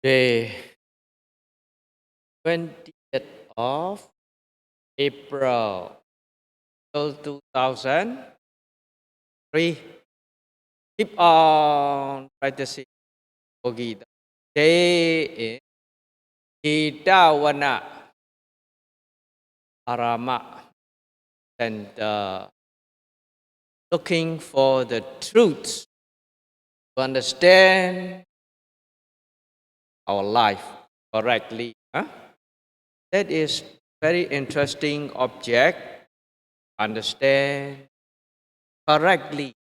The 20th of April 2003. Keep on practicing Gita. Day in Gitawana Arama and looking for the truth to understand our life correctly. That is very interesting object. Understand correctly.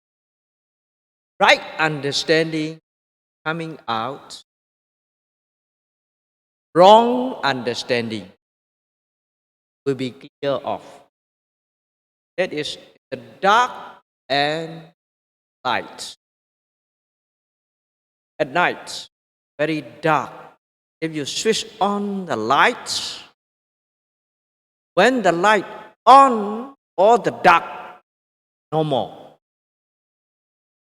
Right understanding coming out. Wrong understanding will be clear of. That is the dark and light. At night, very dark. If you switch on the lights, when the light on, all the dark, no more.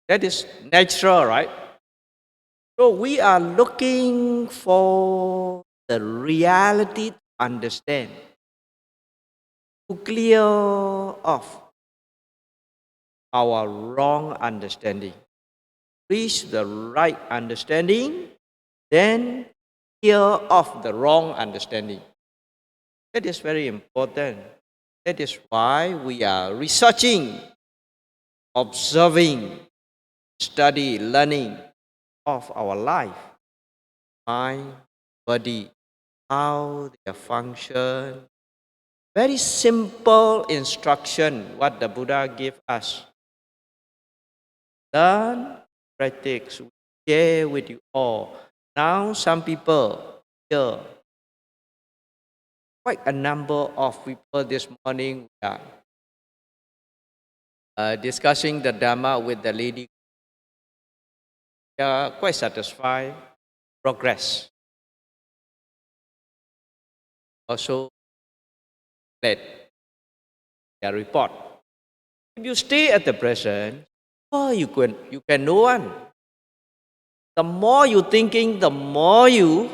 That is natural, right? So we are looking for the reality to understand, to clear off our wrong understanding. Reach the right understanding, then clear off the wrong understanding. That is very important. That is why we are researching, observing, study, learning of our life, mind, body, how they function. Very simple instruction what the Buddha gave us. Learn, practice, share with you all. Now some people here, quite a number of people this morning, we are discussing the Dhamma with the lady. They are quite satisfied, progress. Also, glad their report. If you stay at the present, oh, you can know one. The more you thinking, the more you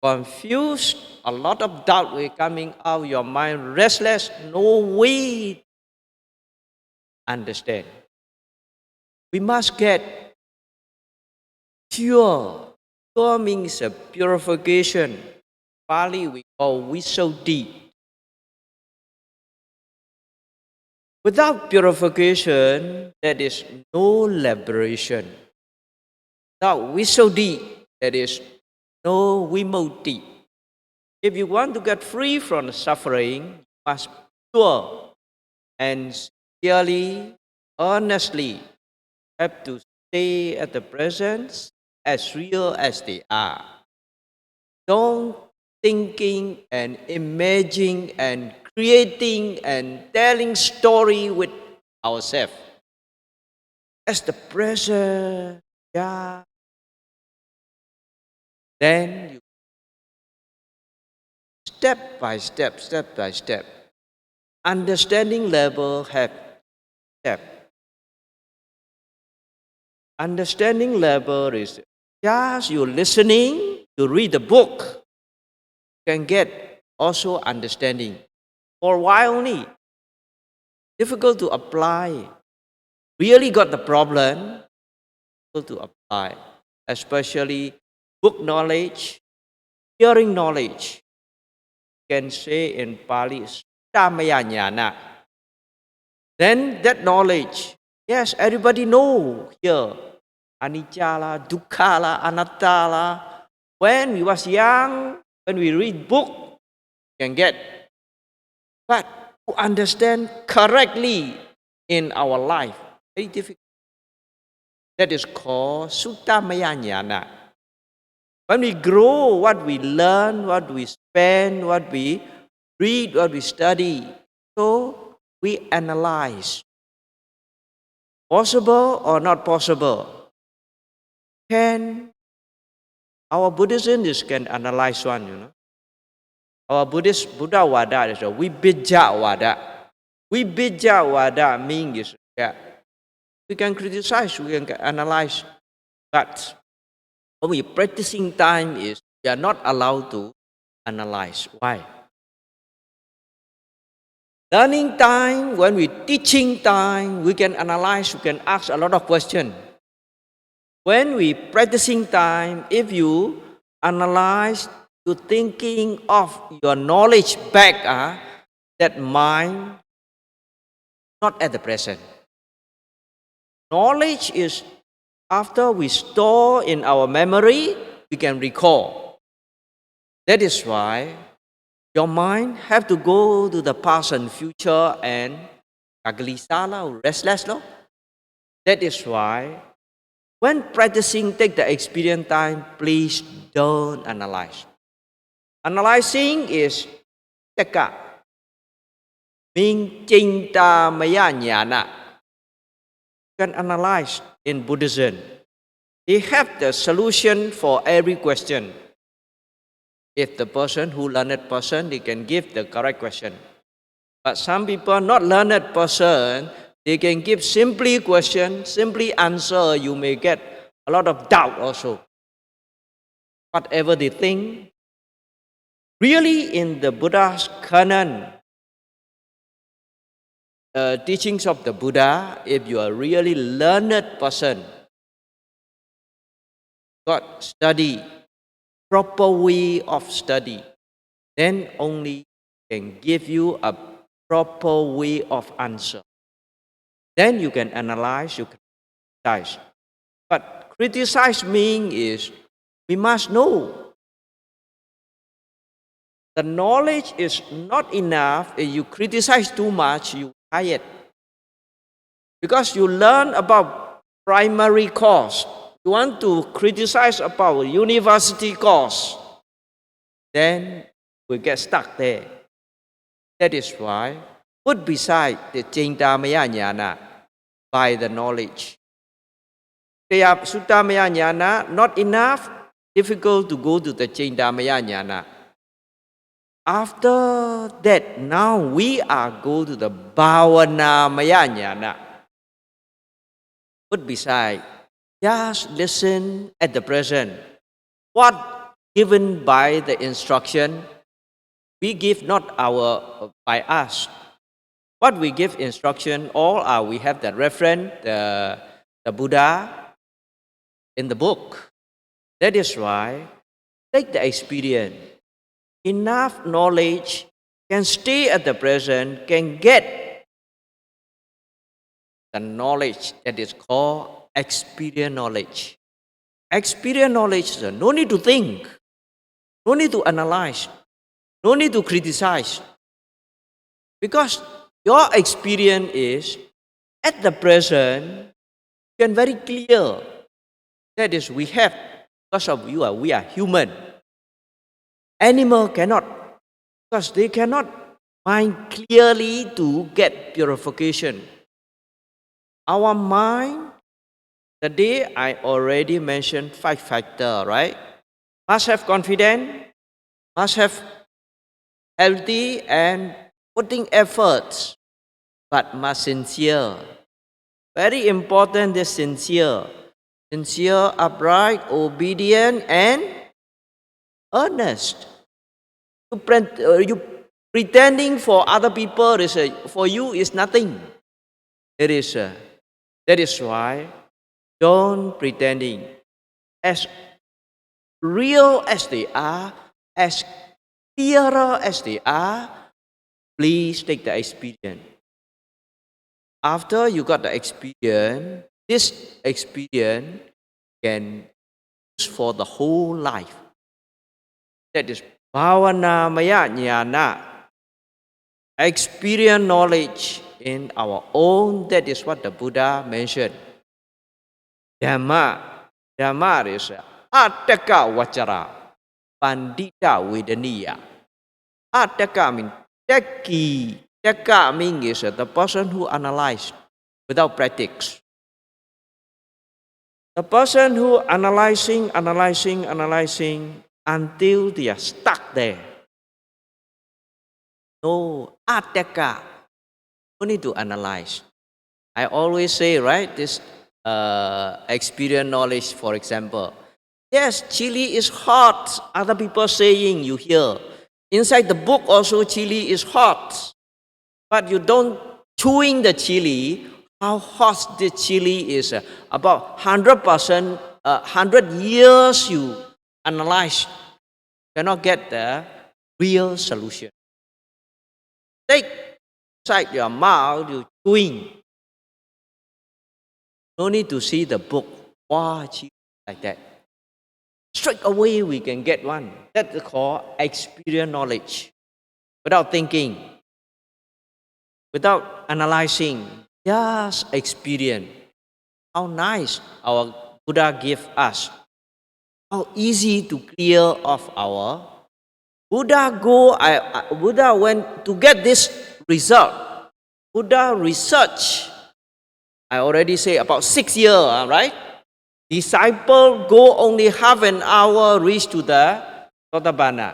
confused, a lot of doubt will coming out your mind, restless, no way understand. We must get pure. Pure means a purification. Pali we call Visuddhi. Without purification, there is no liberation. Without Visuddhi, there is no Vimukti. If you want to get free from suffering, you must pure and sincerely, honestly have to stay at the present as real as they are. Don't thinking and imagining and creating and telling story with ourselves. As the present, yeah. Then you step by step. Understanding level have step. Understanding level is just you listening, you read the book, can get also understanding. For a while only, difficult to apply. Really got the problem, difficult to apply. Especially book knowledge, hearing knowledge. Can say in Pali, Samaya Jnana. Then that knowledge, yes, everybody know here. Anicca la, dukkha la, anatta la. When we was young, when we read book, can get. But to understand correctly in our life, very difficult. That is called Suttamaya Jnana. When we grow, what we learn, what we spend, what we read, what we study, so we analyze. Possible or not possible? Can our Buddhism can analyze one, Our Buddha Wada is a Vibhijja Wada. Vibhijja Wada means that we can criticize, we can analyze, but When we practicing time is we are not allowed to analyze. Why? Learning time, when we teaching time, we can analyze, we can ask a lot of questions. When we practicing time, if you analyze, you thinking of your knowledge back, that mind not at the present. Knowledge is after we store in our memory, we can recall. That is why your mind have to go to the past and future and kagalisala or restless. No? That is why when practicing, take the experience time, please don't analyze. Analyzing is teka. Minh cinta maya nyana. Can analyze in Buddhism. They have the solution for every question. If the person who learned person, they can give the correct question. But some people not learned person, they can give simply question, simply answer. You may get a lot of doubt also. Whatever they think, really in the Buddha's canon, teachings of the Buddha, if you are really learned person, got study, proper way of study, then only can give you a proper way of answer. Then you can analyze, you can criticize. But criticize means is we must know the knowledge is not enough. If you criticize too much, you tired. Because you learn about primary course, you want to criticize about university course, then we get stuck there. That is why put beside the Cintamaya Jnana by the knowledge. Kaya Suttamaya Jnana not enough, difficult to go to the Cintamaya Jnana. After that, now we are go to the Bhavanamaya Jnana. Put beside, just listen at the present. What given by the instruction, we give not by us. What we give instruction, we have the reference, the Buddha in the book. That is why, take the experience. Enough knowledge can stay at the present, can get the knowledge that is called experience knowledge. Experience knowledge, no need to think, no need to analyze, no need to criticize. Because your experience is, at the present, you can very clear. That is, we have, because of you, we are human. Animal cannot, because they cannot mind clearly to get purification. Our mind, the day I already mentioned 5 factors, right? Must have confidence, must have healthy and putting efforts, but must sincere. Very important is sincere. Sincere, upright, obedient, and earnest. You pretending for other people for you is nothing. That is why don't pretending. As real as they are, as clearer as they are, please take the experience. After you got the experience, this experience can use for the whole life. That is Bhavanamaya Jnana. Experience knowledge in our own, that is what the Buddha mentioned. Dhamma is Attaka Vachara, Pandita Vedaniya. Attaka means Taki. Taka means is the person who analyzes without practice. The person who analyzing until they are stuck there. No, ateka. You need to analyze. I always say, right, this experience knowledge, for example, Yes, chili is hot. Other people saying, you hear. Inside the book also chili is hot. But you don't chewing the chili, how hot the chili is. About 100%, 100 years you analyze, cannot get the real solution. Take inside your mouth, you chewing. No need to see the book. Wow, chili like that. Straight away we can get one. That's called experience knowledge. Without thinking, without analyzing, just experience. How nice our Buddha give us. How easy to clear off our Buddha went to get this result. Buddha research. I already say about 6 years, right? Disciple go only half an hour reach to the Sotapanna.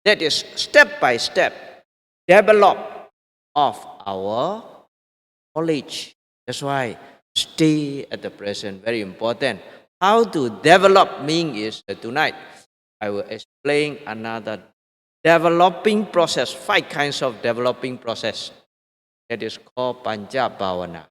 That is step by step develop of our knowledge. That's why stay at the present, very important. How to develop means is tonight I will explain another developing process, 5 kinds of developing process. That is called Pancha Bhavana.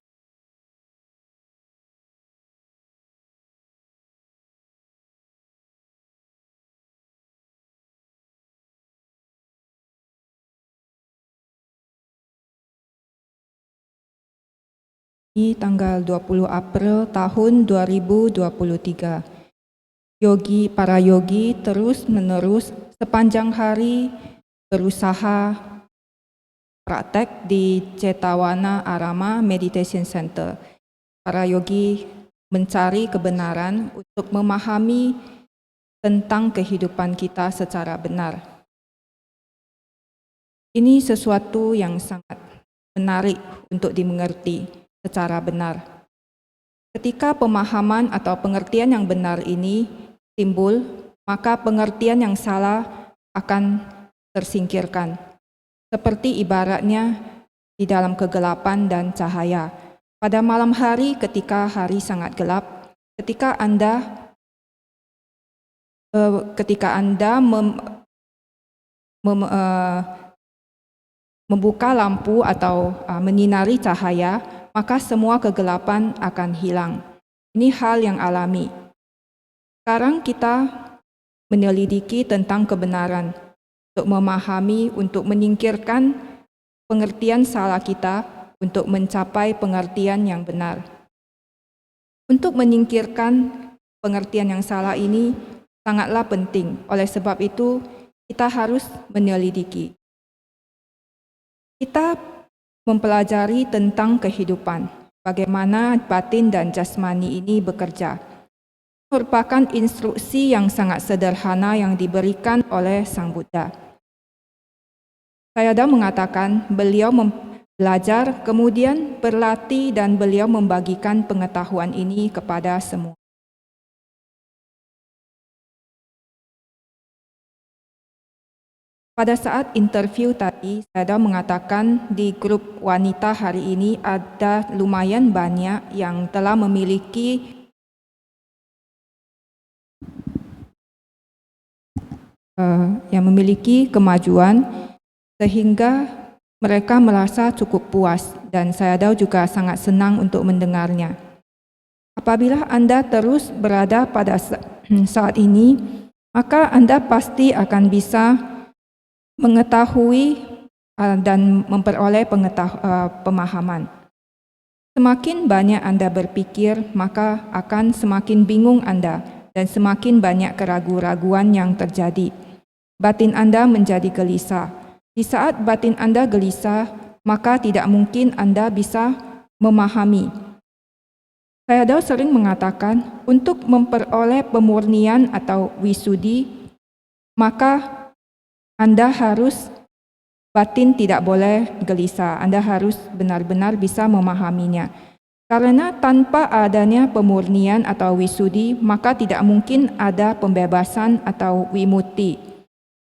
Ini tanggal 20 April tahun 2023. Para yogi terus-menerus sepanjang hari berusaha praktek di Cetawana Arama Meditation Center. Para yogi mencari kebenaran untuk memahami tentang kehidupan kita secara benar. Ini sesuatu yang sangat menarik untuk dimengerti secara benar. Ketika pemahaman atau pengertian yang benar ini timbul, maka pengertian yang salah akan tersingkirkan. Seperti ibaratnya di dalam kegelapan dan cahaya. Pada malam hari ketika hari sangat gelap, ketika Anda membuka lampu atau menyinari cahaya, maka semua kegelapan akan hilang. Ini hal yang alami. Sekarang kita menyelidiki tentang kebenaran untuk memahami, untuk menyingkirkan pengertian salah kita, untuk mencapai pengertian yang benar. Untuk menyingkirkan pengertian yang salah ini sangatlah penting. Oleh sebab itu, kita harus menyelidiki. Kita mempelajari tentang kehidupan, bagaimana batin dan jasmani ini bekerja. Merupakan instruksi yang sangat sederhana yang diberikan oleh Sang Buddha. Sayadaw mengatakan beliau belajar, kemudian berlatih dan beliau membagikan pengetahuan ini kepada semua. Pada saat interview tadi, saya mengatakan di grup wanita hari ini ada lumayan banyak yang telah memiliki kemajuan sehingga mereka merasa cukup puas dan saya juga sangat senang untuk mendengarnya. Apabila Anda terus berada pada saat ini, maka Anda pasti akan bisa mengetahui dan memperoleh pemahaman. Semakin banyak Anda berpikir, maka akan semakin bingung Anda dan semakin banyak keraguan-raguan yang terjadi. Batin Anda menjadi gelisah. Di saat batin Anda gelisah, maka tidak mungkin Anda bisa memahami. Sayadaw sering mengatakan, untuk memperoleh pemurnian atau wisudi, maka Anda harus, batin tidak boleh gelisah. Anda harus benar-benar bisa memahaminya. Karena tanpa adanya pemurnian atau wisudi, maka tidak mungkin ada pembebasan atau vimutti.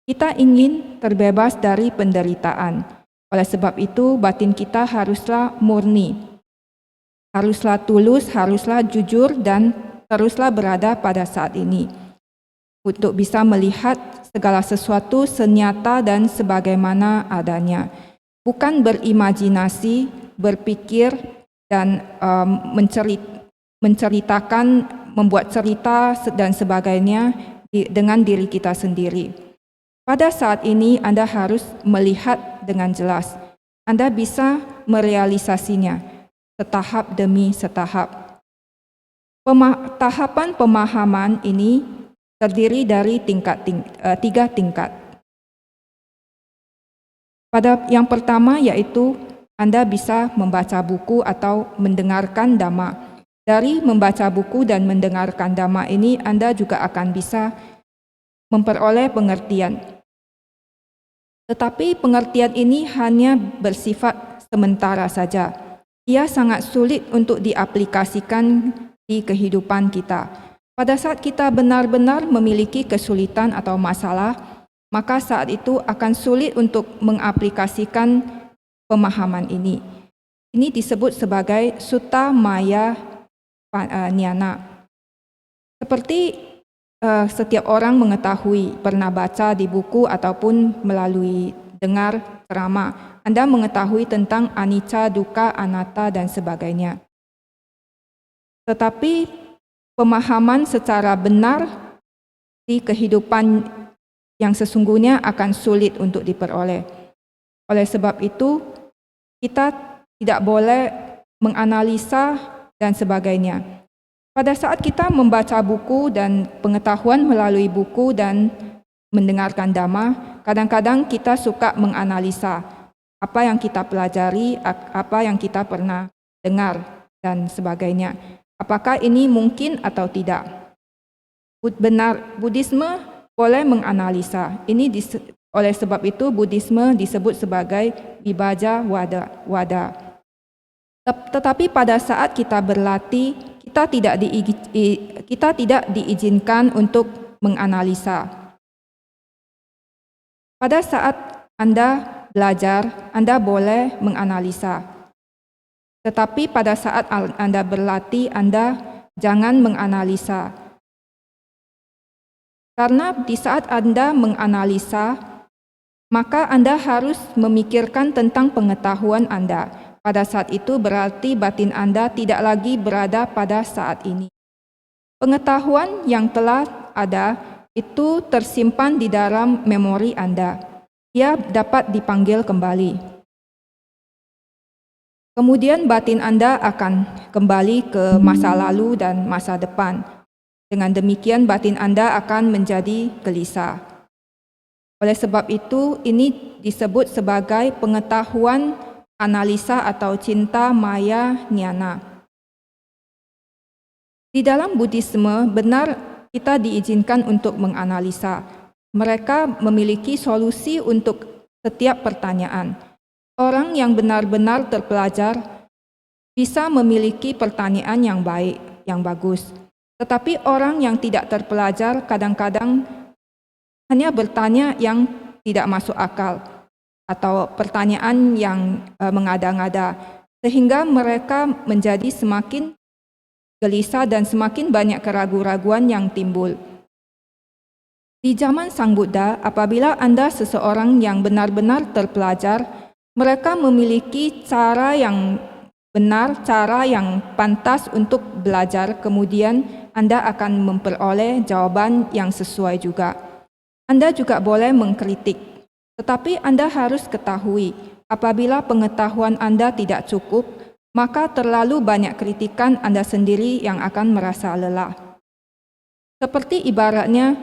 Kita ingin terbebas dari penderitaan. Oleh sebab itu, batin kita haruslah murni. Haruslah tulus, haruslah jujur dan teruslah berada pada saat ini, untuk bisa melihat segala sesuatu senyata dan sebagaimana adanya. Bukan berimajinasi, berpikir, dan menceritakan, membuat cerita dan sebagainya dengan diri kita sendiri. Pada saat ini Anda harus melihat dengan jelas. Anda bisa merealisasinya setahap demi setahap. Tahapan pemahaman ini terdiri dari 3 tingkat. Pada yang pertama yaitu Anda bisa membaca buku atau mendengarkan dhamma. Dari membaca buku dan mendengarkan dhamma ini Anda juga akan bisa memperoleh pengertian. Tetapi pengertian ini hanya bersifat sementara saja. Ia sangat sulit untuk diaplikasikan di kehidupan kita. Pada saat kita benar-benar memiliki kesulitan atau masalah, maka saat itu akan sulit untuk mengaplikasikan pemahaman ini. Ini disebut sebagai Sutta Maya Nyana. Seperti setiap orang mengetahui, pernah baca di buku ataupun melalui dengar ceramah, Anda mengetahui tentang anicca, dukkha, anatta, dan sebagainya. Tetapi pemahaman secara benar di kehidupan yang sesungguhnya akan sulit untuk diperoleh. Oleh sebab itu, kita tidak boleh menganalisa dan sebagainya. Pada saat kita membaca buku dan pengetahuan melalui buku dan mendengarkan dhamma, kadang-kadang kita suka menganalisa apa yang kita pelajari, apa yang kita pernah dengar, dan sebagainya. Apakah ini mungkin atau tidak? Buddhisme boleh menganalisa. Oleh sebab itu Buddhisme disebut sebagai Vibhaja Wada. Tetapi pada saat kita berlatih, kita tidak diizinkan untuk menganalisa. Pada saat Anda belajar, Anda boleh menganalisa. Tetapi pada saat Anda berlatih, Anda jangan menganalisa. Karena di saat Anda menganalisa, maka Anda harus memikirkan tentang pengetahuan Anda. Pada saat itu berarti batin Anda tidak lagi berada pada saat ini. Pengetahuan yang telah ada itu tersimpan di dalam memori Anda. Ia dapat dipanggil kembali. Kemudian batin Anda akan kembali ke masa lalu dan masa depan. Dengan demikian batin Anda akan menjadi gelisah. Oleh sebab itu, ini disebut sebagai pengetahuan analisa atau cinta maya nyana. Di dalam Buddhisme, benar kita diizinkan untuk menganalisa. Mereka memiliki solusi untuk setiap pertanyaan. Orang yang benar-benar terpelajar bisa memiliki pertanyaan yang baik, yang bagus. Tetapi orang yang tidak terpelajar kadang-kadang hanya bertanya yang tidak masuk akal atau pertanyaan yang mengada-ngada, sehingga mereka menjadi semakin gelisah dan semakin banyak keraguan-raguan yang timbul. Di zaman Sang Buddha, apabila Anda seseorang yang benar-benar terpelajar, mereka memiliki cara yang benar, cara yang pantas untuk belajar, kemudian Anda akan memperoleh jawaban yang sesuai juga. Anda juga boleh mengkritik, tetapi Anda harus ketahui, apabila pengetahuan Anda tidak cukup, maka terlalu banyak kritikan Anda sendiri yang akan merasa lelah. Seperti ibaratnya,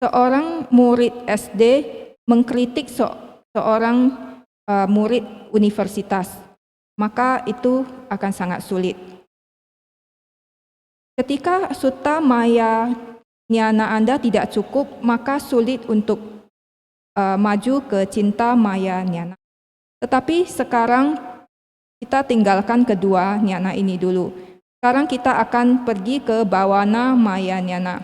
seorang murid SD mengkritik seorang murid universitas, maka itu akan sangat sulit. Ketika Sutta Maya Nyana Anda tidak cukup, maka sulit untuk maju ke cinta Maya Nyana. Tetapi sekarang kita tinggalkan kedua nyana ini dulu. Sekarang kita akan pergi ke Bhavana Maya Nyana.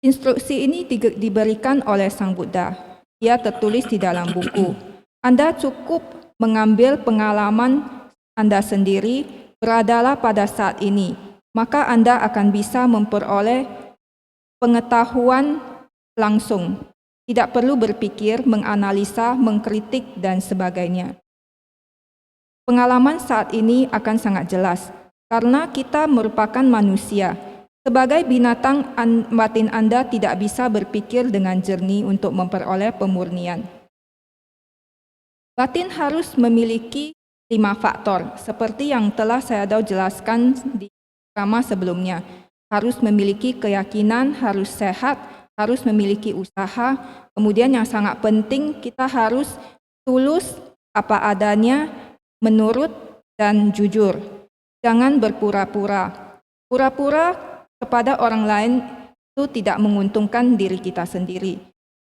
Instruksi ini diberikan oleh Sang Buddha. Ia tertulis di dalam buku. Anda cukup mengambil pengalaman Anda sendiri, beradalah pada saat ini. maka Anda akan bisa memperoleh pengetahuan langsung. Tidak perlu berpikir, menganalisa, mengkritik, dan sebagainya. Pengalaman saat ini akan sangat jelas, karena kita merupakan manusia. Sebagai binatang, batin Anda tidak bisa berpikir dengan jernih untuk memperoleh pemurnian. Batin harus memiliki 5 faktor, seperti yang telah saya jelaskan di ceramah sebelumnya. Harus memiliki keyakinan, harus sehat, harus memiliki usaha. Kemudian yang sangat penting, kita harus tulus apa adanya, menurut dan jujur. Jangan berpura-pura. Pura-pura kepada orang lain itu tidak menguntungkan diri kita sendiri.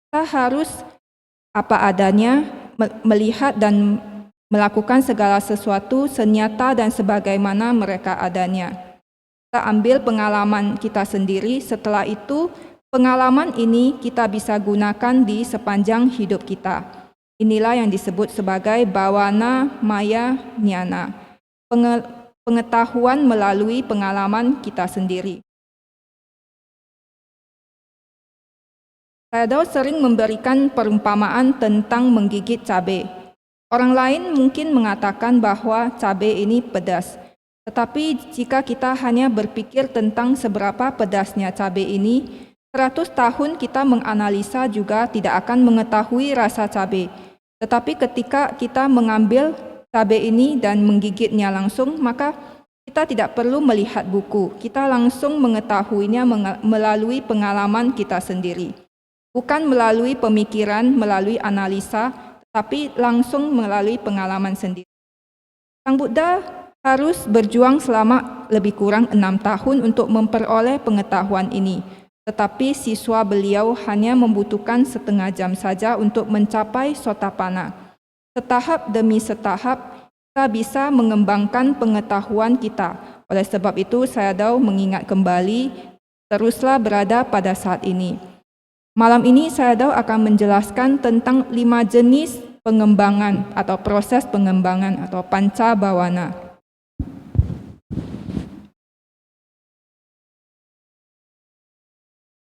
Kita harus apa adanya, melihat dan melakukan segala sesuatu senyata dan sebagaimana mereka adanya. Kita ambil pengalaman kita sendiri, setelah itu pengalaman ini kita bisa gunakan di sepanjang hidup kita. Inilah yang disebut sebagai bawana maya nyana, pengetahuan melalui pengalaman kita sendiri. Saya sering memberikan perumpamaan tentang menggigit cabai. Orang lain mungkin mengatakan bahwa cabai ini pedas. Tetapi jika kita hanya berpikir tentang seberapa pedasnya cabai ini, 100 tahun kita menganalisa juga tidak akan mengetahui rasa cabai. Tetapi ketika kita mengambil cabai ini dan menggigitnya langsung, maka kita tidak perlu melihat buku. Kita langsung mengetahuinya melalui pengalaman kita sendiri. Bukan melalui pemikiran, melalui analisa, tapi langsung melalui pengalaman sendiri. Sang Buddha harus berjuang selama lebih kurang 6 tahun untuk memperoleh pengetahuan ini. Tetapi siswa beliau hanya membutuhkan setengah jam saja untuk mencapai Sotapanna. Setahap demi setahap kita bisa mengembangkan pengetahuan kita. Oleh sebab itu saya mengingat kembali, teruslah berada pada saat ini. Malam ini saya akan menjelaskan tentang 5 jenis pengembangan atau proses pengembangan atau panca bawana.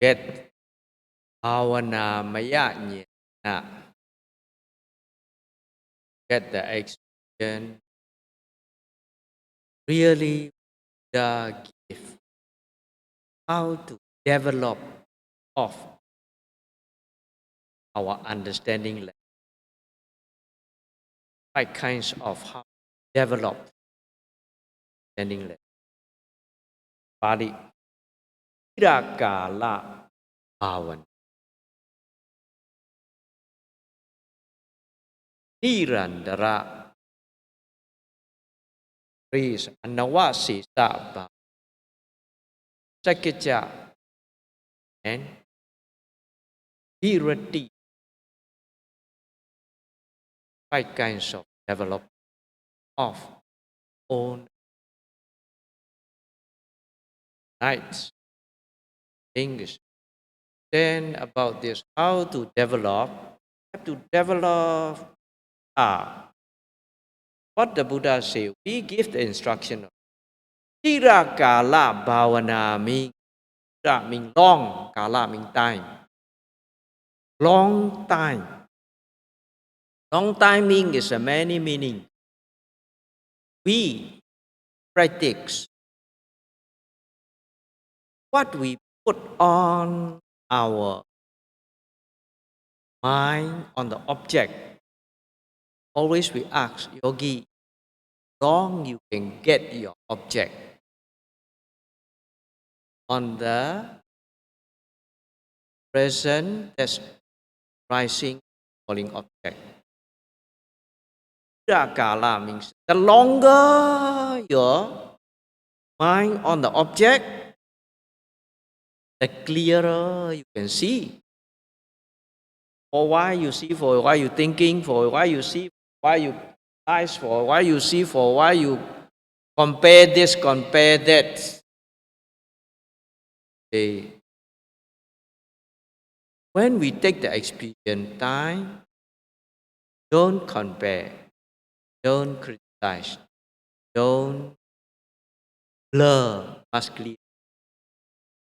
Get bhavana maya nyana. Get the experience really the gift. How to develop of our understanding level. 5 kinds of how to develop understanding level. Bali. Tirakala bhavana. Nirandara. Is anawasi sabha. Sakya and Virati. 5 kinds of development of own nights, things. Then about this, how to develop, have to develop what the Buddha said. We give the instruction of Tirakala bhavana means long, kala means time. Long time. Long time is a many meaning. We practice what we put on our mind, on the object. Always we ask, Yogi, long you can get your object on the present that's rising, falling object. Kala means the longer your mind on the object, the clearer you can see. For why you see, for why you thinking, for why you see, why you eyes, for why you see, for why you compare this, compare that. Okay. When we take the experience time, don't compare, don't criticize, don't blur, must clear.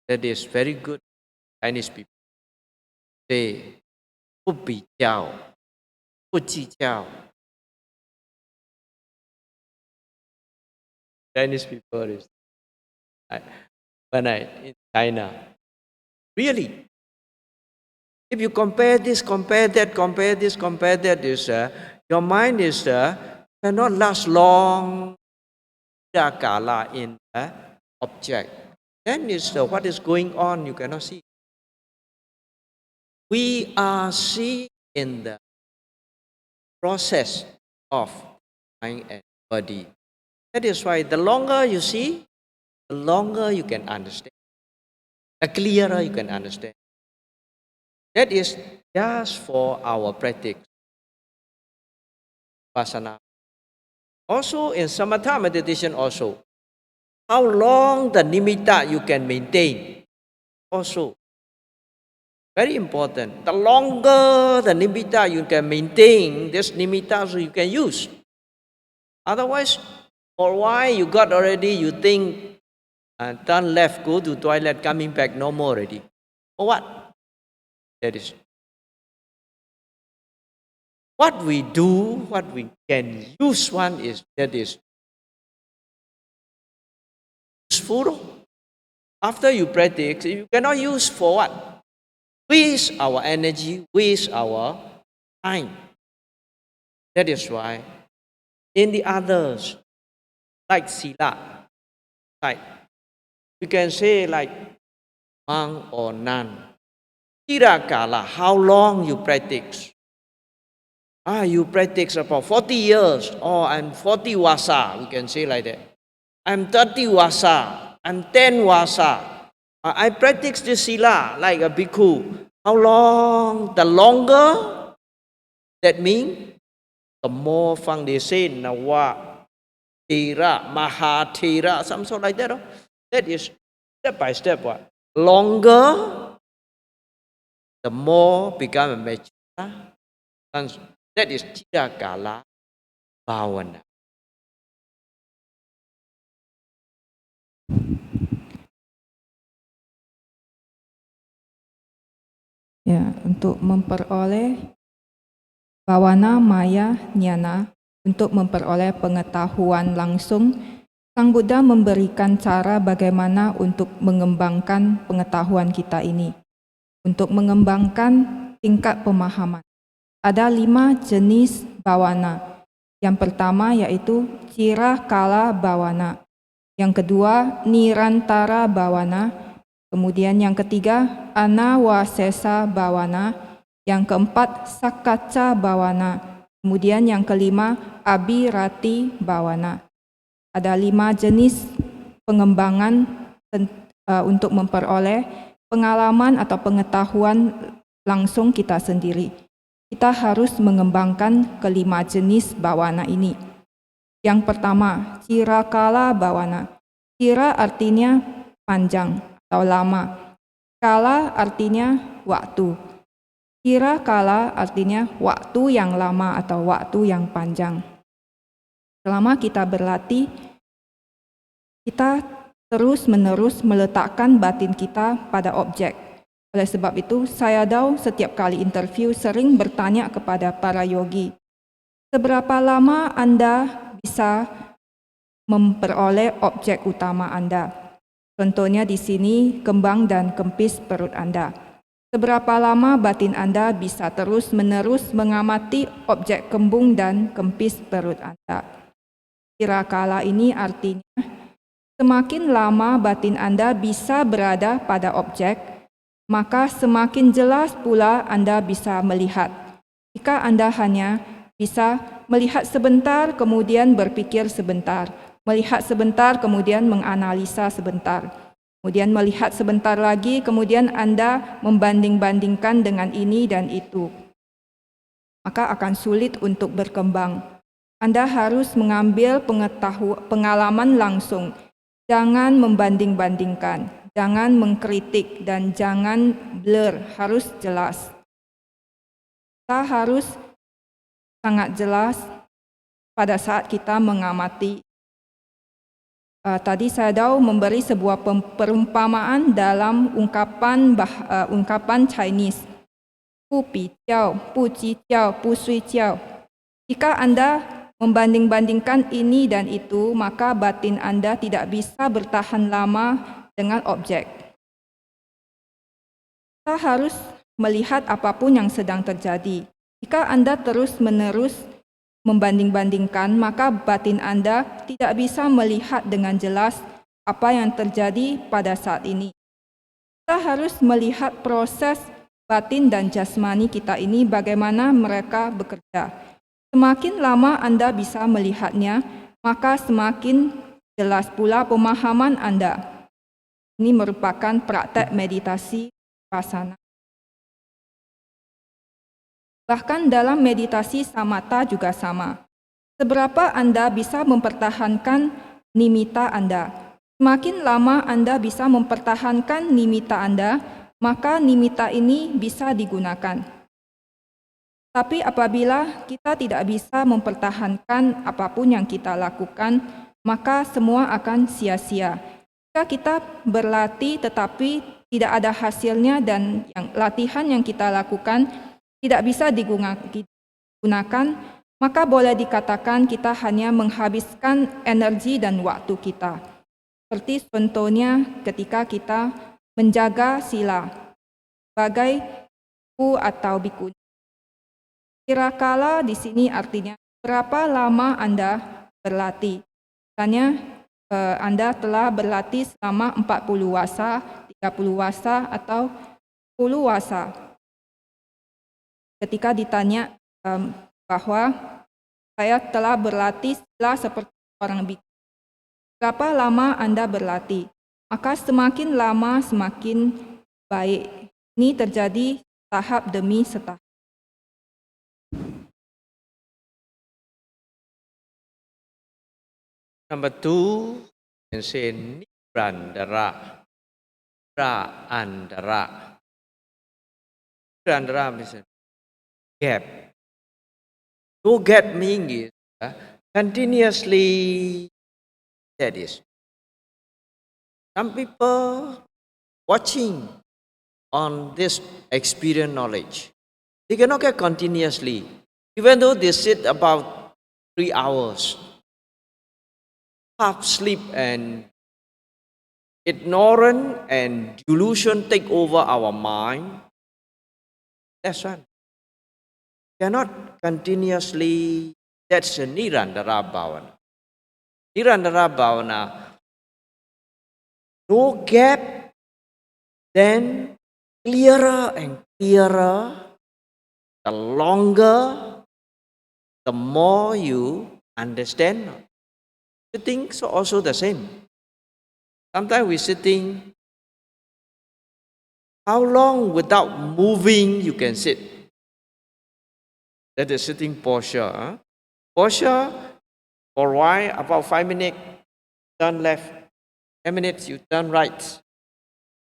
That is very good Chinese people. Say, 不比较，不计较. Chinese people is, when I in China, really, if you compare this, compare that, compare this, compare that, your mind is cannot last long kala in object. Then is what is going on you cannot see. We are seeing in the process of mind and body. That is why the longer you see, the longer you can understand, the clearer you can understand. That is just for our practice. Vipassana. Also in samatha meditation also, how long the nimitta you can maintain also very important. The longer the nimitta you can maintain, this nimitta so you can use. Otherwise, for a while you got already, you think, turn left, go to toilet, coming back, no more already. For what? That is what we do, what we can use one is that is useful. After you practice, you cannot use for what? Waste our energy, waste our time. That is why in the others, like sila, like you can say like monk or nun. Tirakala, how long you practice? You practice about 40 years. Oh, I'm 40 wasa. We can say like that. I'm 30 wasa. I'm 10 wasa. I practice the sila like a bhikkhu. How long? The longer, that means the more fun they say, nawa, tera, mahatera, some sort like that. That is step by step. What? Longer, the more become a mature. That is Chidakala Bhavana. Ya, untuk memperoleh bawana maya nyana, untuk memperoleh pengetahuan langsung, Sang Buddha memberikan cara bagaimana untuk mengembangkan pengetahuan kita ini, untuk mengembangkan tingkat pemahaman. Ada 5 jenis bawana. Yang pertama yaitu cira kala bawana. Yang kedua nirantara bawana. Kemudian yang ketiga anawasesa bawana. Yang keempat sakaca bawana. Kemudian yang kelima abirati bawana. Ada 5 jenis pengembangan untuk memperoleh pengalaman atau pengetahuan langsung kita sendiri. Kita harus mengembangkan kelima jenis bawana ini. Yang pertama, cirakala bawana. Cira artinya panjang atau lama. Kala artinya waktu. Cirakala artinya waktu yang lama atau waktu yang panjang. Selama kita berlatih, kita terus-menerus meletakkan batin kita pada objek. Oleh sebab itu, saya setiap kali interview sering bertanya kepada para yogi, seberapa lama Anda bisa memperoleh objek utama Anda? Contohnya di sini, kembang dan kempis perut Anda. Seberapa lama batin Anda bisa terus-menerus mengamati objek kembung dan kempis perut Anda? Cirakala ini artinya, semakin lama batin Anda bisa berada pada objek, maka semakin jelas pula Anda bisa melihat. Jika Anda hanya bisa melihat sebentar, kemudian berpikir sebentar, melihat sebentar, kemudian menganalisa sebentar, kemudian melihat sebentar lagi, kemudian Anda membanding-bandingkan dengan ini dan itu, maka akan sulit untuk berkembang. Anda harus mengambil pengalaman langsung. Jangan membanding-bandingkan, jangan mengkritik, dan jangan blur, harus jelas. Kita harus sangat jelas pada saat kita mengamati Tadi saya dah memberi sebuah perumpamaan dalam ungkapan Chinese. 不比较, 不计较, 不睡觉. Jika Anda membanding-bandingkan ini dan itu, maka batin Anda tidak bisa bertahan lama dengan objek. Kita harus melihat apapun yang sedang terjadi. Jika Anda terus-menerus membanding-bandingkan, maka batin Anda tidak bisa melihat dengan jelas apa yang terjadi pada saat ini. Kita harus melihat proses batin dan jasmani kita ini, bagaimana mereka bekerja. Semakin lama Anda bisa melihatnya, maka semakin jelas pula pemahaman Anda. Ini merupakan praktek meditasi vipassana. Bahkan dalam meditasi samatha juga sama. Seberapa Anda bisa mempertahankan nimitta Anda? Semakin lama Anda bisa mempertahankan nimitta Anda, maka nimitta ini bisa digunakan. Tapi apabila kita tidak bisa mempertahankan apapun yang kita lakukan, maka semua akan sia-sia. Jika kita berlatih tetapi tidak ada hasilnya dan latihan yang kita lakukan tidak bisa digunakan, maka boleh dikatakan kita hanya menghabiskan energi dan waktu kita. Seperti contohnya ketika kita menjaga sila sebagai biku atau bikuni. Kirakala di sini artinya berapa lama Anda berlatih. Misalnya Anda telah berlatih selama 40 wasa, 30 wasa atau 10 wasa. Ketika ditanya bahwa saya telah berlatih sila seperti orang biku. Berapa lama Anda berlatih? Maka semakin lama semakin baik. Ini terjadi tahap demi tahap. Number 2, you can say Nirandara. Nirandara. Nirandara means gap. No gap meaning is continuously. That is. Some people watching on this experience knowledge, they cannot get continuously, even though they sit about 3 hours, half sleep and ignorance and delusion take over our mind. That's right. Cannot continuously. That's a Nirandara Bhavana. Nirandara Bhavana, no gap, then clearer and clearer. The longer, the more you understand. Sitting so also the same. Sometimes we sitting. How long without moving you can sit? That is sitting posture. Huh? Posture, for a while, about 5 minutes, turn left. 10 minutes, you turn right.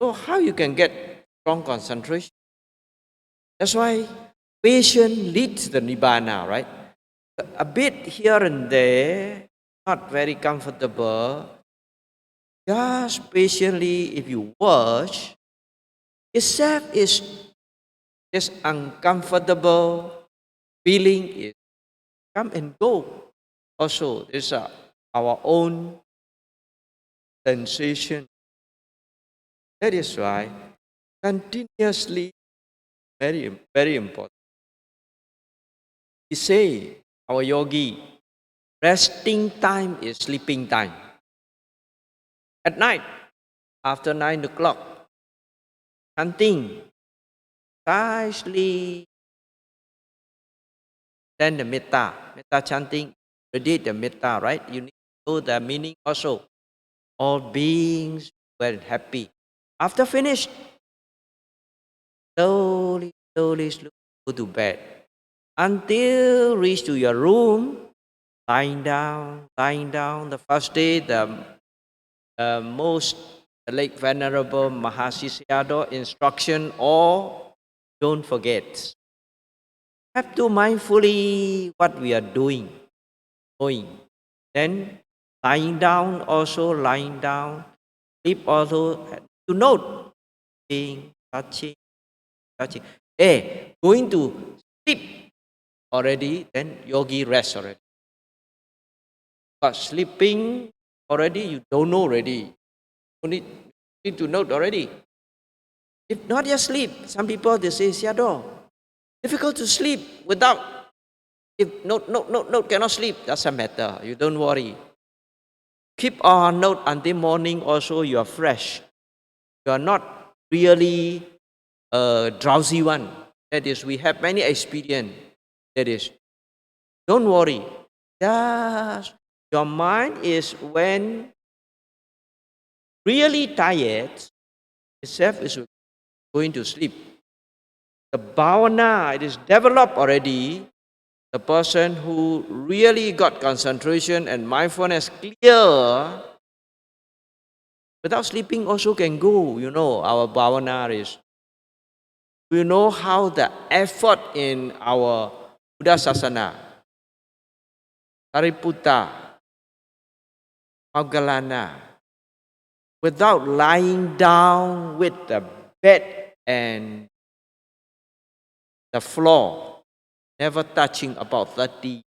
So how you can get strong concentration? That's why patience leads the Nibbana, right? A bit here and there, not very comfortable. Just patiently, if you watch, itself is this uncomfortable feeling is come and go. Also, there's our own sensation. That is why continuously very, very important. We say, our yogi, resting time is sleeping time. At night, after 9 o'clock, chanting, precisely then the metta chanting, read the metta, right? You need to know the meaning also. All beings were happy. After finished, slowly, go to bed. Until reach to your room, lying down. The first day, the most late Venerable Mahasi Sayadaw instruction, or don't forget. Have to mindfully what we are doing, knowing. Then Lying down also, lying down. Sleep also, to note, touching. Going to sleep already, then yogi rest already. But sleeping already, you don't know already. You need to note already. If not just sleep, some people they say, Siado, difficult to sleep without, if note, cannot sleep, doesn't matter. You don't worry. Keep on note until morning also you are fresh. You are not really a drowsy one. That is, we have many experience. That is, don't worry. Just your mind is when really tired, itself is going to sleep. The bhavana, it is developed already. The person who really got concentration and mindfulness clear, without sleeping also can go. You know, our bhavana is, we know how the effort in our Buddha Sasana, Sariputta, Moggallana, without lying down with the bed and the floor, never touching about 30,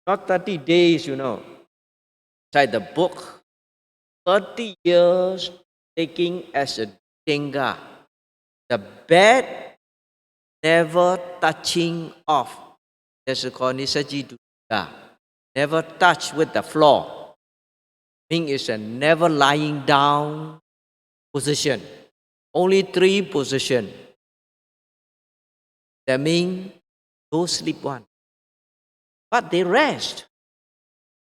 not 30 days, you know. Inside the book, 30 years taking as a tenga. The bed never touching off. That's called Nisaji Dukkha. Never touch with the floor. Meaning it's a never lying down position. Only 3 position. That means no sleep one. But they rest.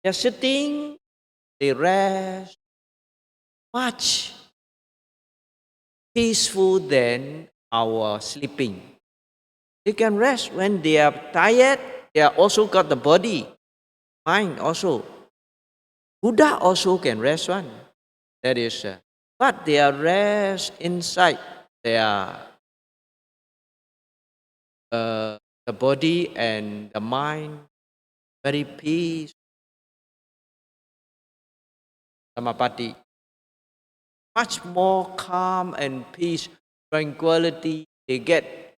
They're sitting, they rest. Much peaceful than our sleeping. They can rest when they are tired. They are also got the body, mind also. Buddha also can rest one. That is, but they are rest inside their the body and the mind, very peace, samapati. Much more calm and peace, tranquility they get.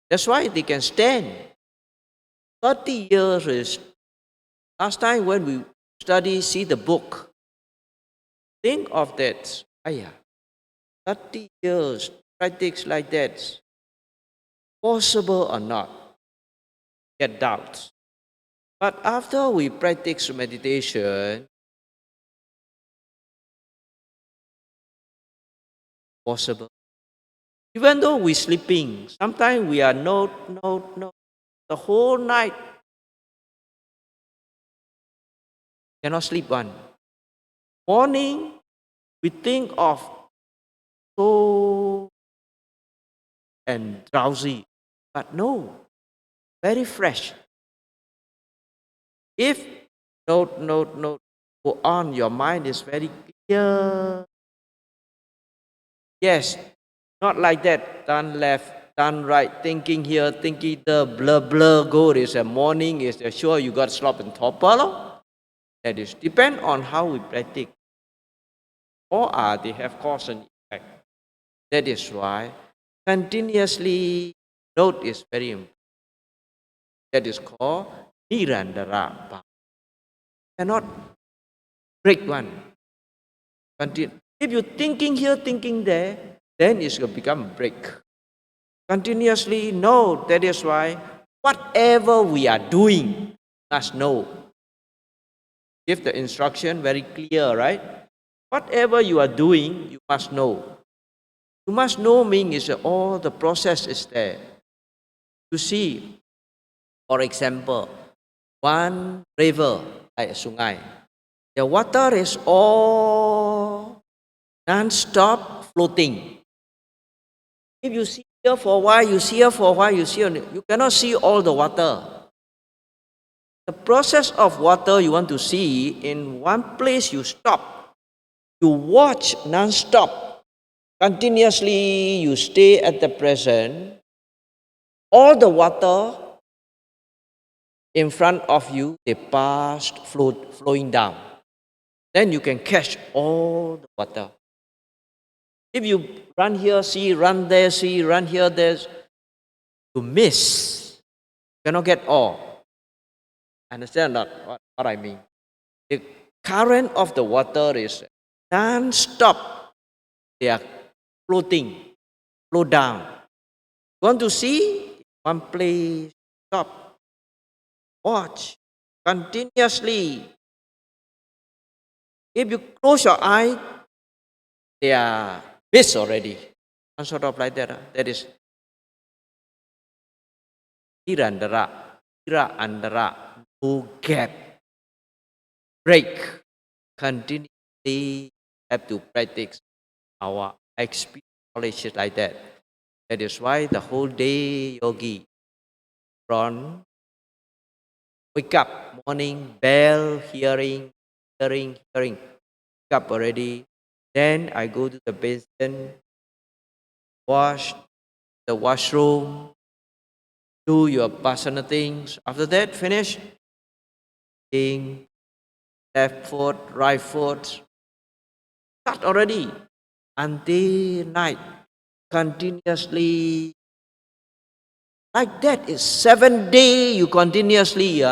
That's why they can stand. 30 years is, last time when we see the book, think of that. 30 years, practice like that, possible or not? Get doubts. But after we practice meditation, possible. Even though we're sleeping, sometimes we are note, the whole night cannot sleep one. Morning, we think of so and drowsy, but no, very fresh. If note, go on, your mind is very clear. Yes, not like that, turn left, turn right, thinking here, thinking there, blur, go. Is a morning, is sure you got slop and topper. That is, depend on how we practice. Or they have cause and effect. That is why continuously note is very important. That is called nirandara. Cannot break one. If you're thinking here, thinking there, then it's going to become break. Continuously know. That is why whatever we are doing, must know. Give the instruction very clear, right? Whatever you are doing, you must know. You must know means all the process is there. You see, for example, one river like a sungai. The water is all non-stop floating. If you see here for a while, you see here for a while, you cannot see all the water. The process of water you want to see, in one place you stop. You watch non-stop. Continuously you stay at the present. All the water in front of you, they passed flowing down. Then you can catch all the water. If you run here, see, run there, see, run here, there, you miss. You cannot get all. Understand not what I mean? The current of the water is non-stop. They are floating, flow down. You want to see? One place, stop. Watch continuously. If you close your eye, they are missed already. Some sort of like that. That is Irandara, Ira Andara, no gap. Break. Continuously have to practice our experience knowledge like that. That is why the whole day yogi from wake up morning, bell, hearing. Wake up already. Then I go to the basin, wash the washroom, do your personal things. After that, finish. Left foot, right foot. Start already until night. Continuously. Like that is 7 days you continuously,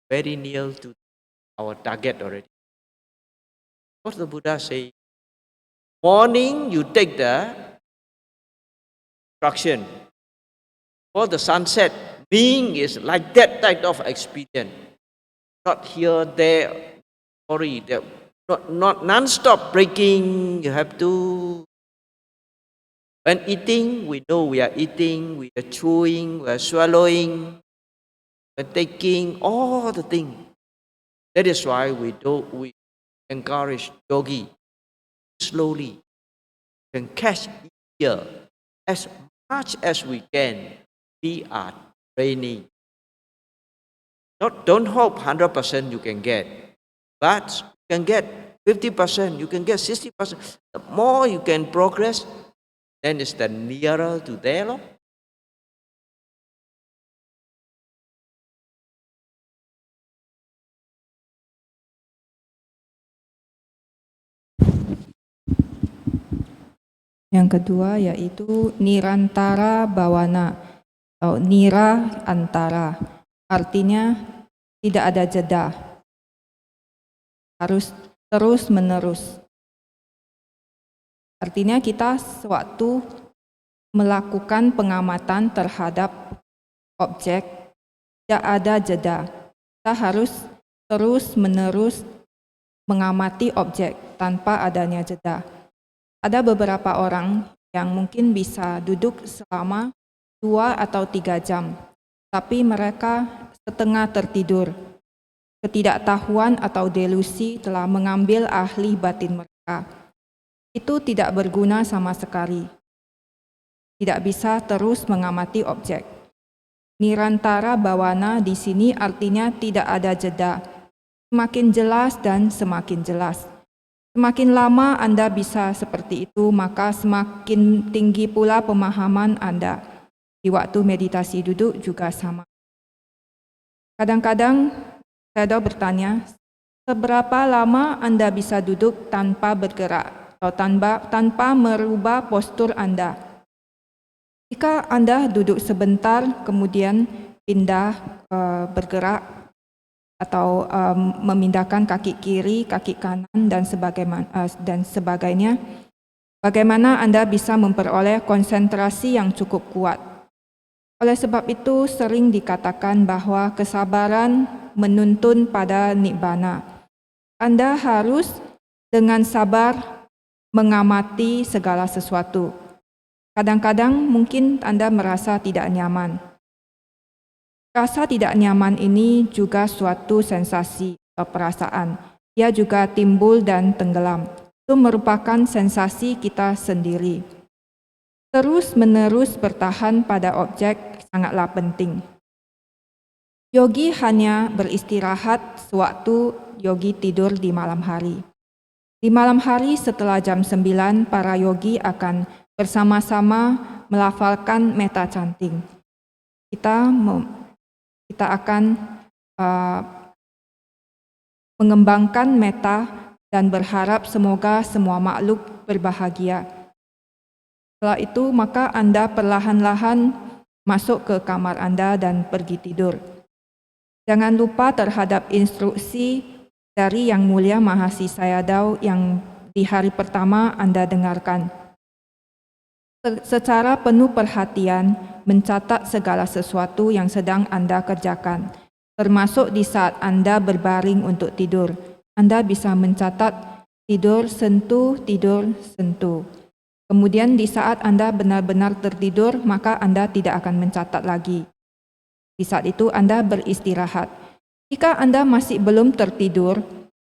very near to our target already. What the Buddha say? Morning you take the instruction. For the sunset, being is like that type of experience. Not here, there, sorry, there, not non-stop breaking. You have to. When eating, we know we are eating, we are chewing, we are swallowing, we are taking all the things. That is why we encourage yogi slowly can catch here as much as we can. We are training. Don't hope 100% you can get, but you can get 50%, you can get 60%. The more you can progress, then it's the nearer to there. Lor. Yang kedua yaitu nirantara bawana atau nira antara. Artinya tidak ada jeda. Harus terus menerus. Artinya kita sewaktu melakukan pengamatan terhadap objek tidak ada jeda. Kita harus terus menerus mengamati objek tanpa adanya jeda. Ada beberapa orang yang mungkin bisa duduk selama 2 atau 3 jam, tapi mereka setengah tertidur. Ketidaktahuan atau delusi telah mengambil ahli batin mereka. Itu tidak berguna sama sekali. Tidak bisa terus mengamati objek. Nirantara bawana di sini artinya tidak ada jeda. Semakin jelas dan semakin jelas. Semakin lama Anda bisa seperti itu, maka semakin tinggi pula pemahaman Anda. Di waktu meditasi duduk juga sama. Kadang-kadang saya bertanya, seberapa lama Anda bisa duduk tanpa bergerak atau tanpa merubah postur Anda? Jika Anda duduk sebentar, kemudian pindah bergerak, atau memindahkan kaki kiri, kaki kanan, dan sebagainya, bagaimana Anda bisa memperoleh konsentrasi yang cukup kuat? Oleh sebab itu, sering dikatakan bahwa kesabaran menuntun pada nibbana. Anda harus dengan sabar mengamati segala sesuatu. Kadang-kadang mungkin Anda merasa tidak nyaman. Rasa tidak nyaman ini juga suatu sensasi atau perasaan. Ia juga timbul dan tenggelam. Itu merupakan sensasi kita sendiri. Terus-menerus bertahan pada objek sangatlah penting. Yogi hanya beristirahat sewaktu yogi tidur di malam hari. Di malam hari setelah jam 9, para yogi akan bersama-sama melafalkan metta chanting. Kita kita akan uh, mengembangkan meta dan berharap semoga semua makhluk berbahagia. Setelah itu, maka Anda perlahan-lahan masuk ke kamar Anda dan pergi tidur. Jangan lupa terhadap instruksi dari Yang Mulia Mahasi Sayadaw yang di hari pertama Anda dengarkan. Secara penuh perhatian, mencatat segala sesuatu yang sedang Anda kerjakan, termasuk di saat Anda berbaring untuk tidur. Anda bisa mencatat tidur, sentuh, tidur, sentuh. Kemudian di saat Anda benar-benar tertidur, maka Anda tidak akan mencatat lagi. Di saat itu Anda beristirahat. Jika Anda masih belum tertidur,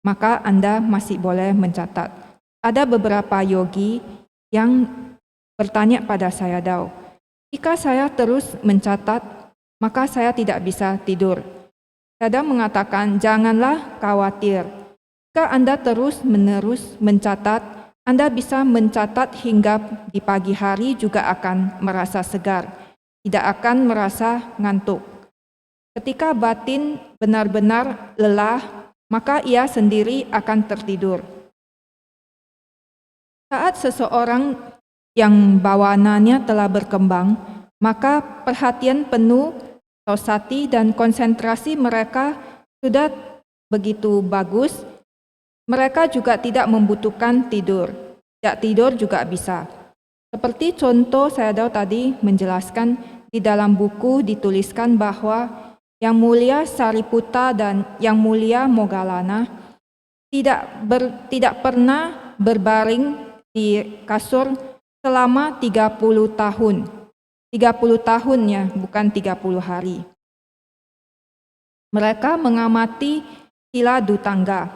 maka Anda masih boleh mencatat. Ada beberapa yogi yang bertanya pada Sayadaw, jika saya terus mencatat, maka saya tidak bisa tidur. Sayadaw mengatakan, janganlah khawatir. Jika Anda terus-menerus mencatat, Anda bisa mencatat hingga di pagi hari juga akan merasa segar, tidak akan merasa ngantuk. Ketika batin benar-benar lelah, maka ia sendiri akan tertidur. Saat seseorang yang bawananya telah berkembang, maka perhatian penuh, tausati dan konsentrasi mereka sudah begitu bagus. Mereka juga tidak membutuhkan tidur. Tidak tidur juga bisa. Seperti contoh Sayadaw tadi menjelaskan, di dalam buku dituliskan bahwa Yang Mulia Sariputta dan Yang Mulia Moggallana tidak pernah berbaring di kasur selama 30 tahun. 30 tahun ya, bukan 30 hari. Mereka mengamati sila dutangga.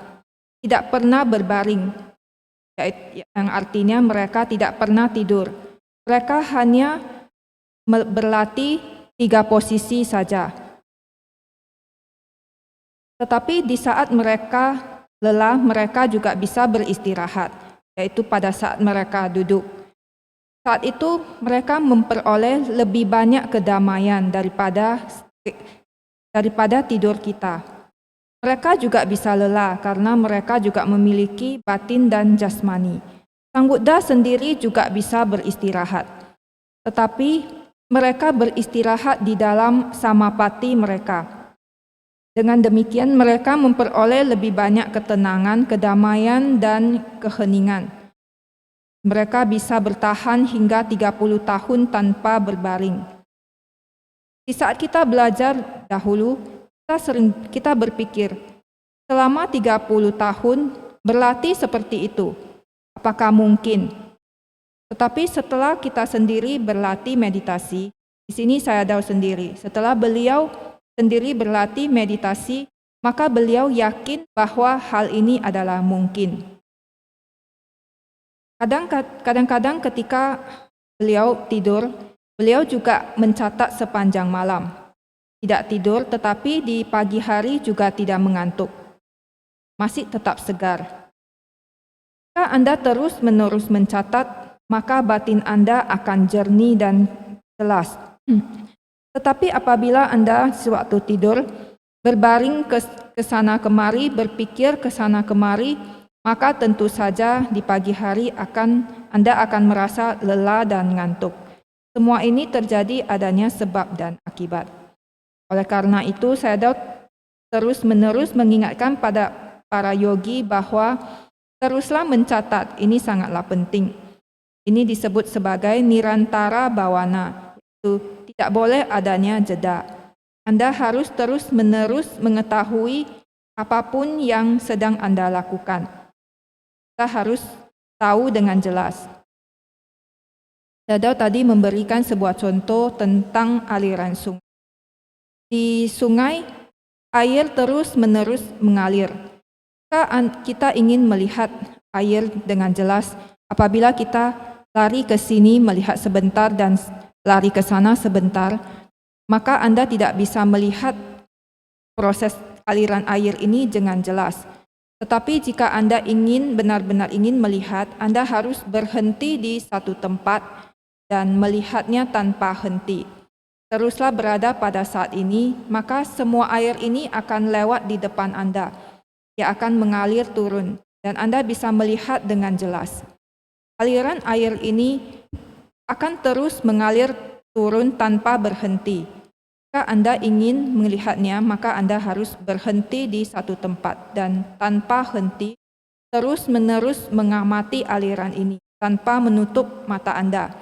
Tidak pernah berbaring, yang artinya mereka tidak pernah tidur. Mereka hanya berlatih 3 posisi saja. Tetapi di saat mereka lelah, mereka juga bisa beristirahat, yaitu pada saat mereka duduk. Saat itu mereka memperoleh lebih banyak kedamaian daripada tidur kita. Mereka juga bisa lelah karena mereka juga memiliki batin dan jasmani. Sang Buddha sendiri juga bisa beristirahat. Tetapi mereka beristirahat di dalam samapati mereka. Dengan demikian mereka memperoleh lebih banyak ketenangan, kedamaian, dan keheningan. Mereka bisa bertahan hingga 30 tahun tanpa berbaring. Di saat kita belajar dahulu, kita berpikir, selama 30 tahun berlatih seperti itu, apakah mungkin? Tetapi setelah kita sendiri berlatih meditasi, di sini Sayadaw sendiri, setelah beliau sendiri berlatih meditasi, maka beliau yakin bahwa hal ini adalah mungkin. Kadang-kadang ketika beliau tidur, beliau juga mencatat sepanjang malam. Tidak tidur, tetapi di pagi hari juga tidak mengantuk. Masih tetap segar. Jika Anda terus-menerus mencatat, maka batin Anda akan jernih dan jelas. Tetapi apabila Anda sewaktu tidur, berbaring ke sana kemari, berpikir ke sana kemari, maka tentu saja di pagi hari Anda akan merasa lelah dan ngantuk. Semua ini terjadi adanya sebab dan akibat. Oleh karena itu, Sayadaw terus-menerus mengingatkan pada para yogi bahwa teruslah mencatat, ini sangatlah penting. Ini disebut sebagai nirantara bawana, itu tidak boleh adanya jeda. Anda harus terus-menerus mengetahui apapun yang sedang Anda lakukan. Kita harus tahu dengan jelas. Sayadaw tadi memberikan sebuah contoh tentang aliran sungai. Di sungai, air terus-menerus mengalir. Jika kita ingin melihat air dengan jelas, apabila kita lari ke sini melihat sebentar dan lari ke sana sebentar, maka Anda tidak bisa melihat proses aliran air ini dengan jelas. Tetapi jika Anda benar-benar ingin melihat, Anda harus berhenti di satu tempat dan melihatnya tanpa henti. teruslah berada pada saat ini, maka semua air ini akan lewat di depan Anda. Ia akan mengalir turun, dan Anda bisa melihat dengan jelas. Aliran air ini akan terus mengalir turun tanpa berhenti. Jika Anda ingin melihatnya, maka Anda harus berhenti di satu tempat dan tanpa henti terus-menerus mengamati aliran ini tanpa menutup mata Anda.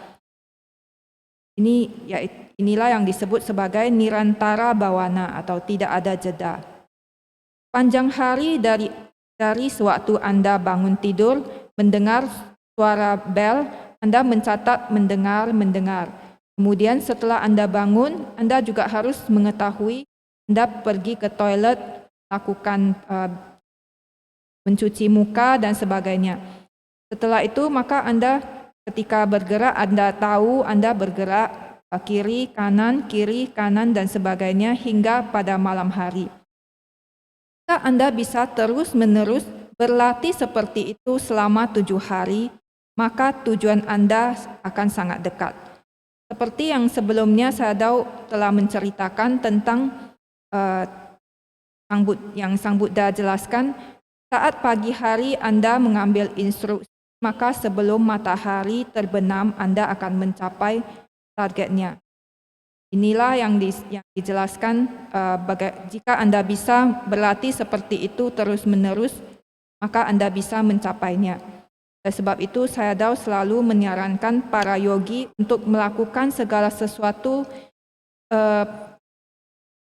Inilah yang disebut sebagai nirantara bawana atau tidak ada jeda. Panjang hari dari sewaktu Anda bangun tidur, mendengar suara bel, Anda mencatat mendengar. Kemudian setelah Anda bangun, Anda juga harus mengetahui Anda pergi ke toilet, lakukan mencuci muka dan sebagainya. Setelah itu maka Anda ketika bergerak, Anda tahu Anda bergerak kiri, kanan dan sebagainya hingga pada malam hari. Jika Anda bisa terus-menerus berlatih seperti itu selama 7 hari, maka tujuan Anda akan sangat dekat. Seperti yang sebelumnya saya telah menceritakan tentang yang Sang Buddha jelaskan, saat pagi hari Anda mengambil instruksi, maka sebelum matahari terbenam Anda akan mencapai targetnya. Inilah yang dijelaskan jika Anda bisa berlatih seperti itu terus-menerus, maka Anda bisa mencapainya. Oleh sebab itu saya selalu menyarankan para yogi untuk melakukan segala sesuatu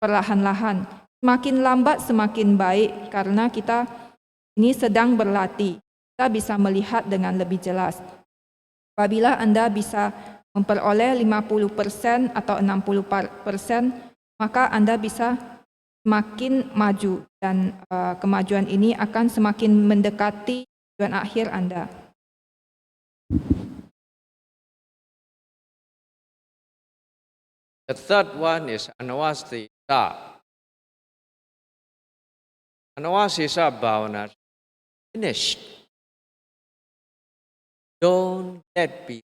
perlahan-lahan. Semakin lambat semakin baik karena kita ini sedang berlatih. Kita bisa melihat dengan lebih jelas. Apabila Anda bisa memperoleh 50% atau 60%, maka Anda bisa semakin maju dan kemajuan ini akan semakin mendekati tujuan akhir Anda. The third one is Anawasisa. Anawasisa Bhavana, finished. Don't let be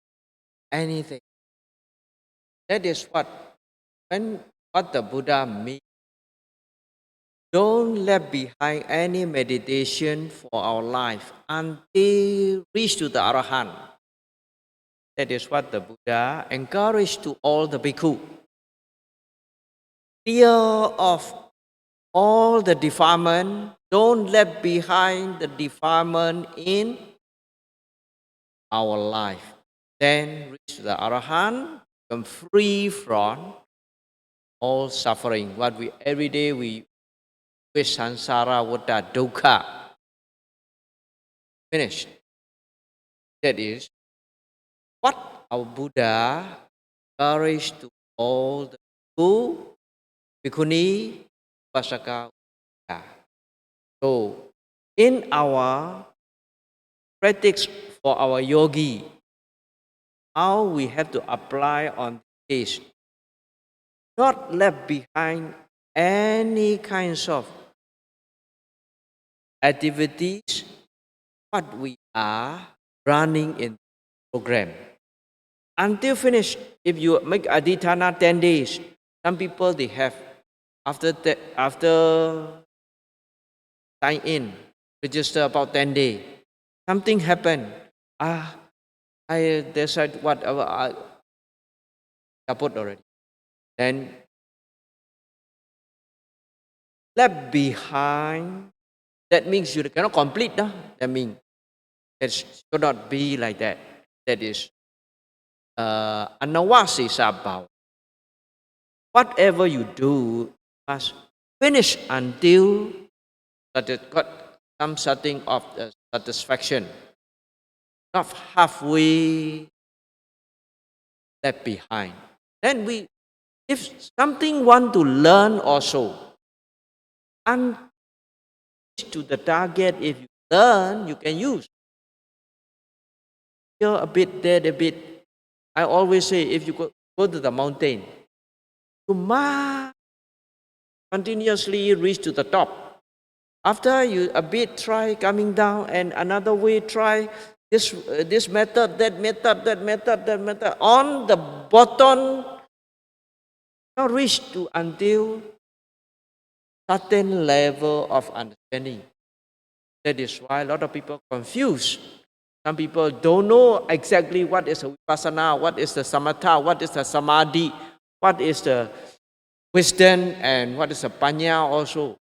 anything. That is what the Buddha means. Don't let behind any meditation for our life until reach to the Arahant. That is what the Buddha encouraged to all the bhikkhu. Clear of all the defilement. Don't let behind the defilement in our life. Then reach the Arahant, become free from all suffering. What we every day we wish sansara vada dukkha. Finished. That is what our Buddha encouraged to all the bhikkhu, bhikkhuni, upasaka. So, in our practice for our yogi, how we have to apply on this, not left behind any kinds of activities, but we are running in the program. Until finished, if you make adhitthana 10 days, some people they have after sign in, register about 10 days. Something happened. I decide whatever I put already. Then left behind. That means you cannot complete. No? That means it should not be like that. That is anawasisa bhava. Whatever you do must finish until that it got some something of the satisfaction. Not halfway left behind. Then if something want to learn also, and to the target, if you learn, you can use. Here a bit, there a bit. I always say, if you go to the mountain, you must continuously reach to the top. After you a bit try coming down, and another way try this method, that method. On the bottom, not reach to until certain level of understanding. That is why a lot of people confused. Some people don't know exactly what is a vipassana, what is the samatha, what is the samadhi, what is the wisdom, and what is the panya also.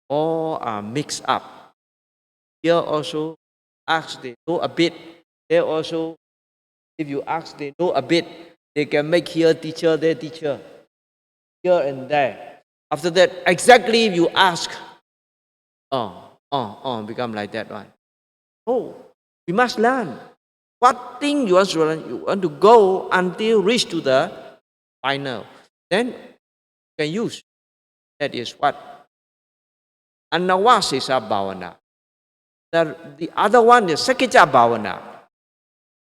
All are mixed up. Here also, ask they know a bit. There also, if you ask they know a bit, they can make here teacher, there teacher, here and there. After that, exactly if you ask, become like that one. Oh, we must learn. What thing you want to learn, you want to go until reach to the final. Then you can use. That is what Anawasisa Bhavana. The other one is Sakija Bhavana.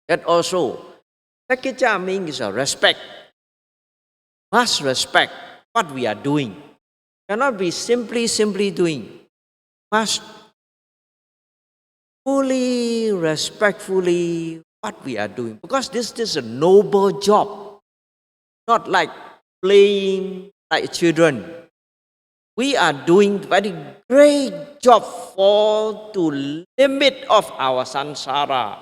That also, Sakija means respect. Must respect what we are doing. Cannot be simply doing. Must fully, respectfully what we are doing. Because this is a noble job. Not like playing like children. We are doing very great job for to limit of our samsara.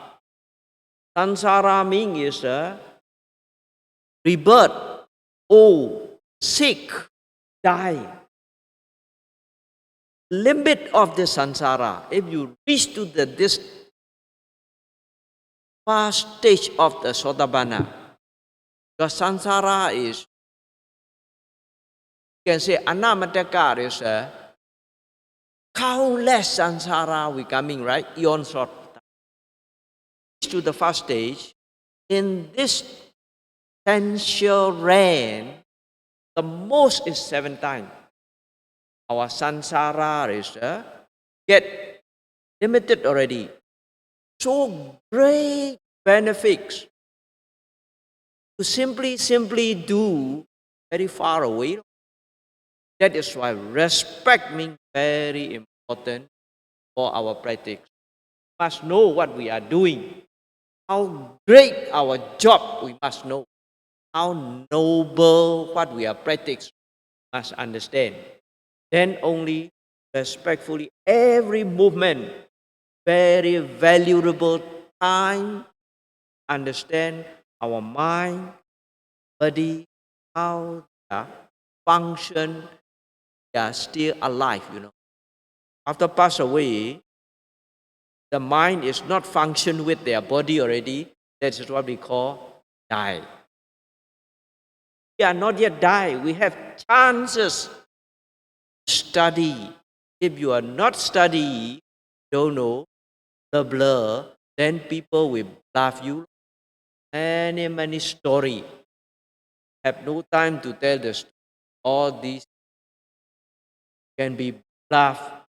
Samsara means rebirth, old, sick, die. Limit of the samsara. If you reach to this first stage of the Sotabana, the samsara is, you can say anamataka is countless samsara we coming, right? Eon short time. To the first stage, in this sensual realm, the most is 7 times. Our samsara is get limited already. So great benefits to simply do very far away. That is why respect means very important for our practice. We must know what we are doing. How great our job we must know. How noble what we are practicing must understand. Then only respectfully every movement, very valuable time, understand our mind, body, how they function, they are still alive, After pass away, the mind is not function with their body already. That is what we call die. We are not yet die. We have chances to study. If you are not study, don't know the blur, then people will laugh you. Many story. Have no time to tell the story. All these can be laughed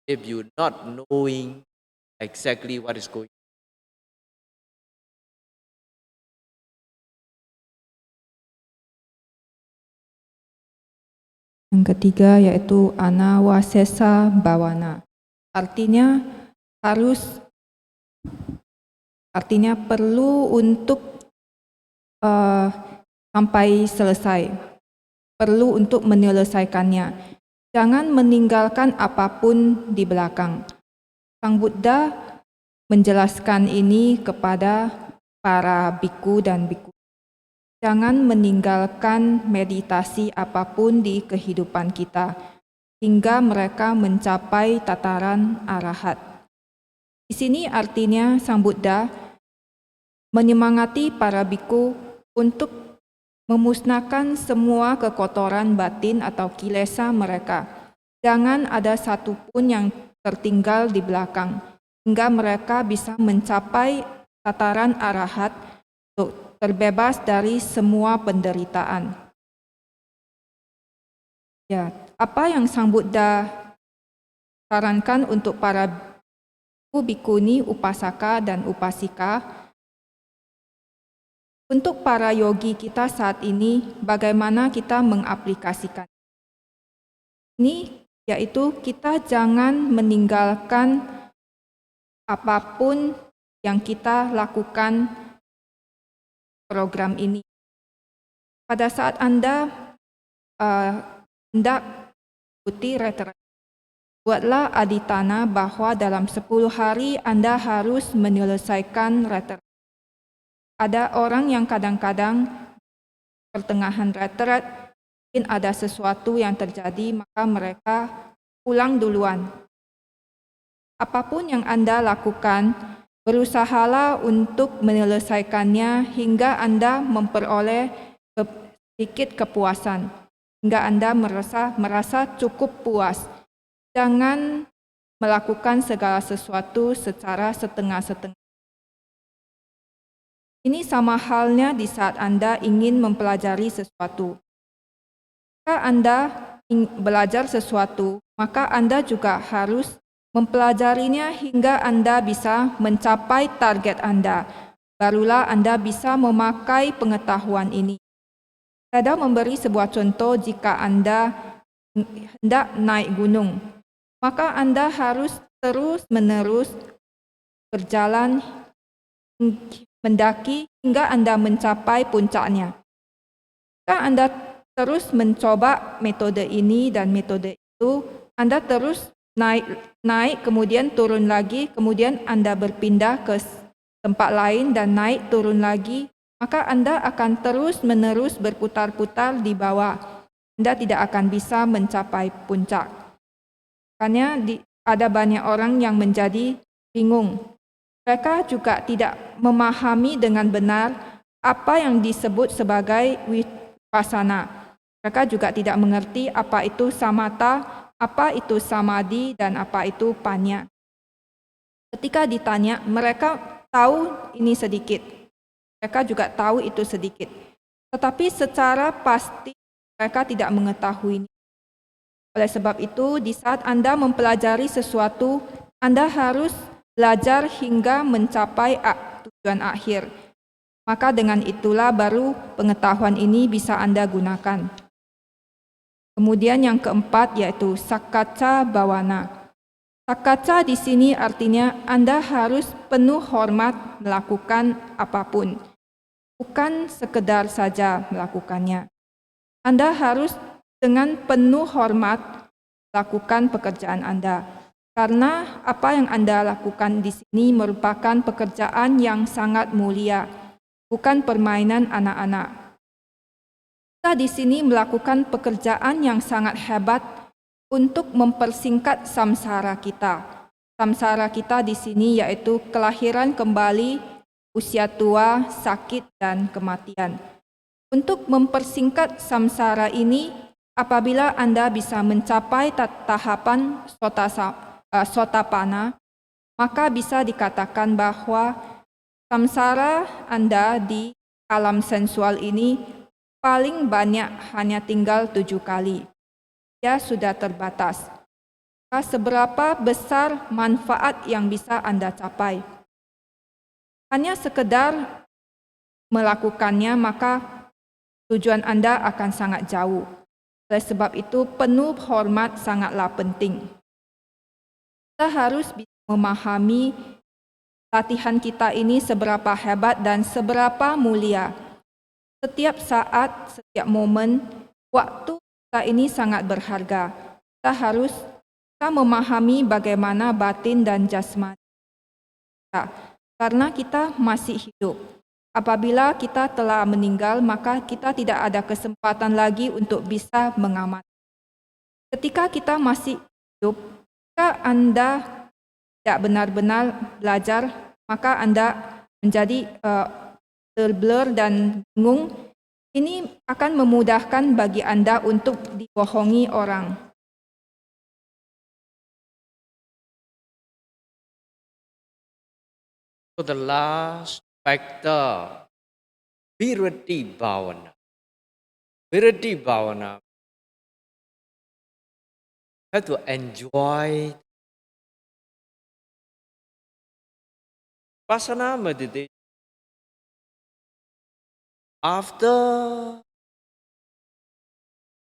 if you're not knowing exactly what is going on. Yang ketiga yaitu Anawasesa Bhavana. Artinya perlu untuk sampai selesai. Perlu untuk menyelesaikannya. Jangan meninggalkan apapun di belakang. Sang Buddha menjelaskan ini kepada para biku dan biku. Jangan meninggalkan meditasi apapun di kehidupan kita hingga mereka mencapai tataran arahat. Di sini artinya Sang Buddha menyemangati para biku untuk memusnahkan semua kekotoran batin atau kilesa mereka. Jangan ada satupun yang tertinggal di belakang hingga mereka bisa mencapai tataran arahat untuk terbebas dari semua penderitaan. Ya, apa yang Sang Buddha sarankan untuk para bikuni, upasaka dan upasika? Untuk para yogi kita saat ini, bagaimana kita mengaplikasikan ini? Yaitu kita jangan meninggalkan apapun yang kita lakukan program ini. Pada saat Anda hendak ikuti retret. Buatlah aditana bahwa dalam 10 hari Anda harus menyelesaikan retret. Ada orang yang kadang-kadang pertengahan retret mungkin ada sesuatu yang terjadi, maka mereka pulang duluan. Apapun yang Anda lakukan, berusahalah untuk menyelesaikannya hingga Anda memperoleh sedikit kepuasan, hingga Anda merasa cukup puas. Jangan melakukan segala sesuatu secara setengah-setengah. Ini sama halnya di saat Anda ingin mempelajari sesuatu. Jika Anda belajar sesuatu, maka Anda juga harus mempelajarinya hingga Anda bisa mencapai target Anda. Barulah Anda bisa memakai pengetahuan ini. Saya memberi sebuah contoh. Jika Anda hendak naik gunung, maka Anda harus terus-menerus berjalan mendaki hingga Anda mencapai puncaknya. Jika Anda terus mencoba metode ini dan metode itu, Anda terus naik, kemudian turun lagi, kemudian Anda berpindah ke tempat lain dan naik turun lagi, maka Anda akan terus-menerus berputar-putar di bawah. Anda tidak akan bisa mencapai puncak. Makanya ada banyak orang yang menjadi bingung. Mereka juga tidak memahami dengan benar apa yang disebut sebagai vipassana. Mereka juga tidak mengerti apa itu samatha, apa itu samadhi, dan apa itu panya. Ketika ditanya, mereka tahu ini sedikit. Mereka juga tahu itu sedikit. Tetapi secara pasti mereka tidak mengetahui. Oleh sebab itu, di saat Anda mempelajari sesuatu, Anda harus belajar hingga mencapai tujuan akhir. Maka dengan itulah baru pengetahuan ini bisa Anda gunakan. Kemudian yang keempat yaitu sakkaca bawana. Sakkaca di sini artinya Anda harus penuh hormat melakukan apapun. Bukan sekedar saja melakukannya. Anda harus dengan penuh hormat lakukan pekerjaan Anda. Karena apa yang Anda lakukan di sini merupakan pekerjaan yang sangat mulia, bukan permainan anak-anak. Kita di sini melakukan pekerjaan yang sangat hebat untuk mempersingkat samsara kita. Samsara kita di sini yaitu kelahiran kembali, usia tua, sakit, dan kematian. Untuk mempersingkat samsara ini, apabila Anda bisa mencapai tahapan sotapanna, maka bisa dikatakan bahwa samsara Anda di alam sensual ini paling banyak hanya tinggal 7 kali. Ya, sudah terbatas. Seberapa besar manfaat yang bisa Anda capai? Hanya sekedar melakukannya, maka tujuan Anda akan sangat jauh. Oleh sebab itu, penuh hormat sangatlah penting. Kita harus bisa memahami latihan kita ini seberapa hebat dan seberapa mulia. Setiap saat, setiap momen, waktu kita ini sangat berharga. Kita harus memahami bagaimana batin dan jasmani kita, karena kita masih hidup. Apabila kita telah meninggal, maka kita tidak ada kesempatan lagi untuk bisa mengamati. Ketika kita masih hidup, jika Anda tidak benar-benar belajar, maka Anda menjadi terblur dan bingung. Ini akan memudahkan bagi Anda untuk dibohongi orang. So the last factor, virati bhavana. Virati bhavana, have to enjoy Vipassana meditation. After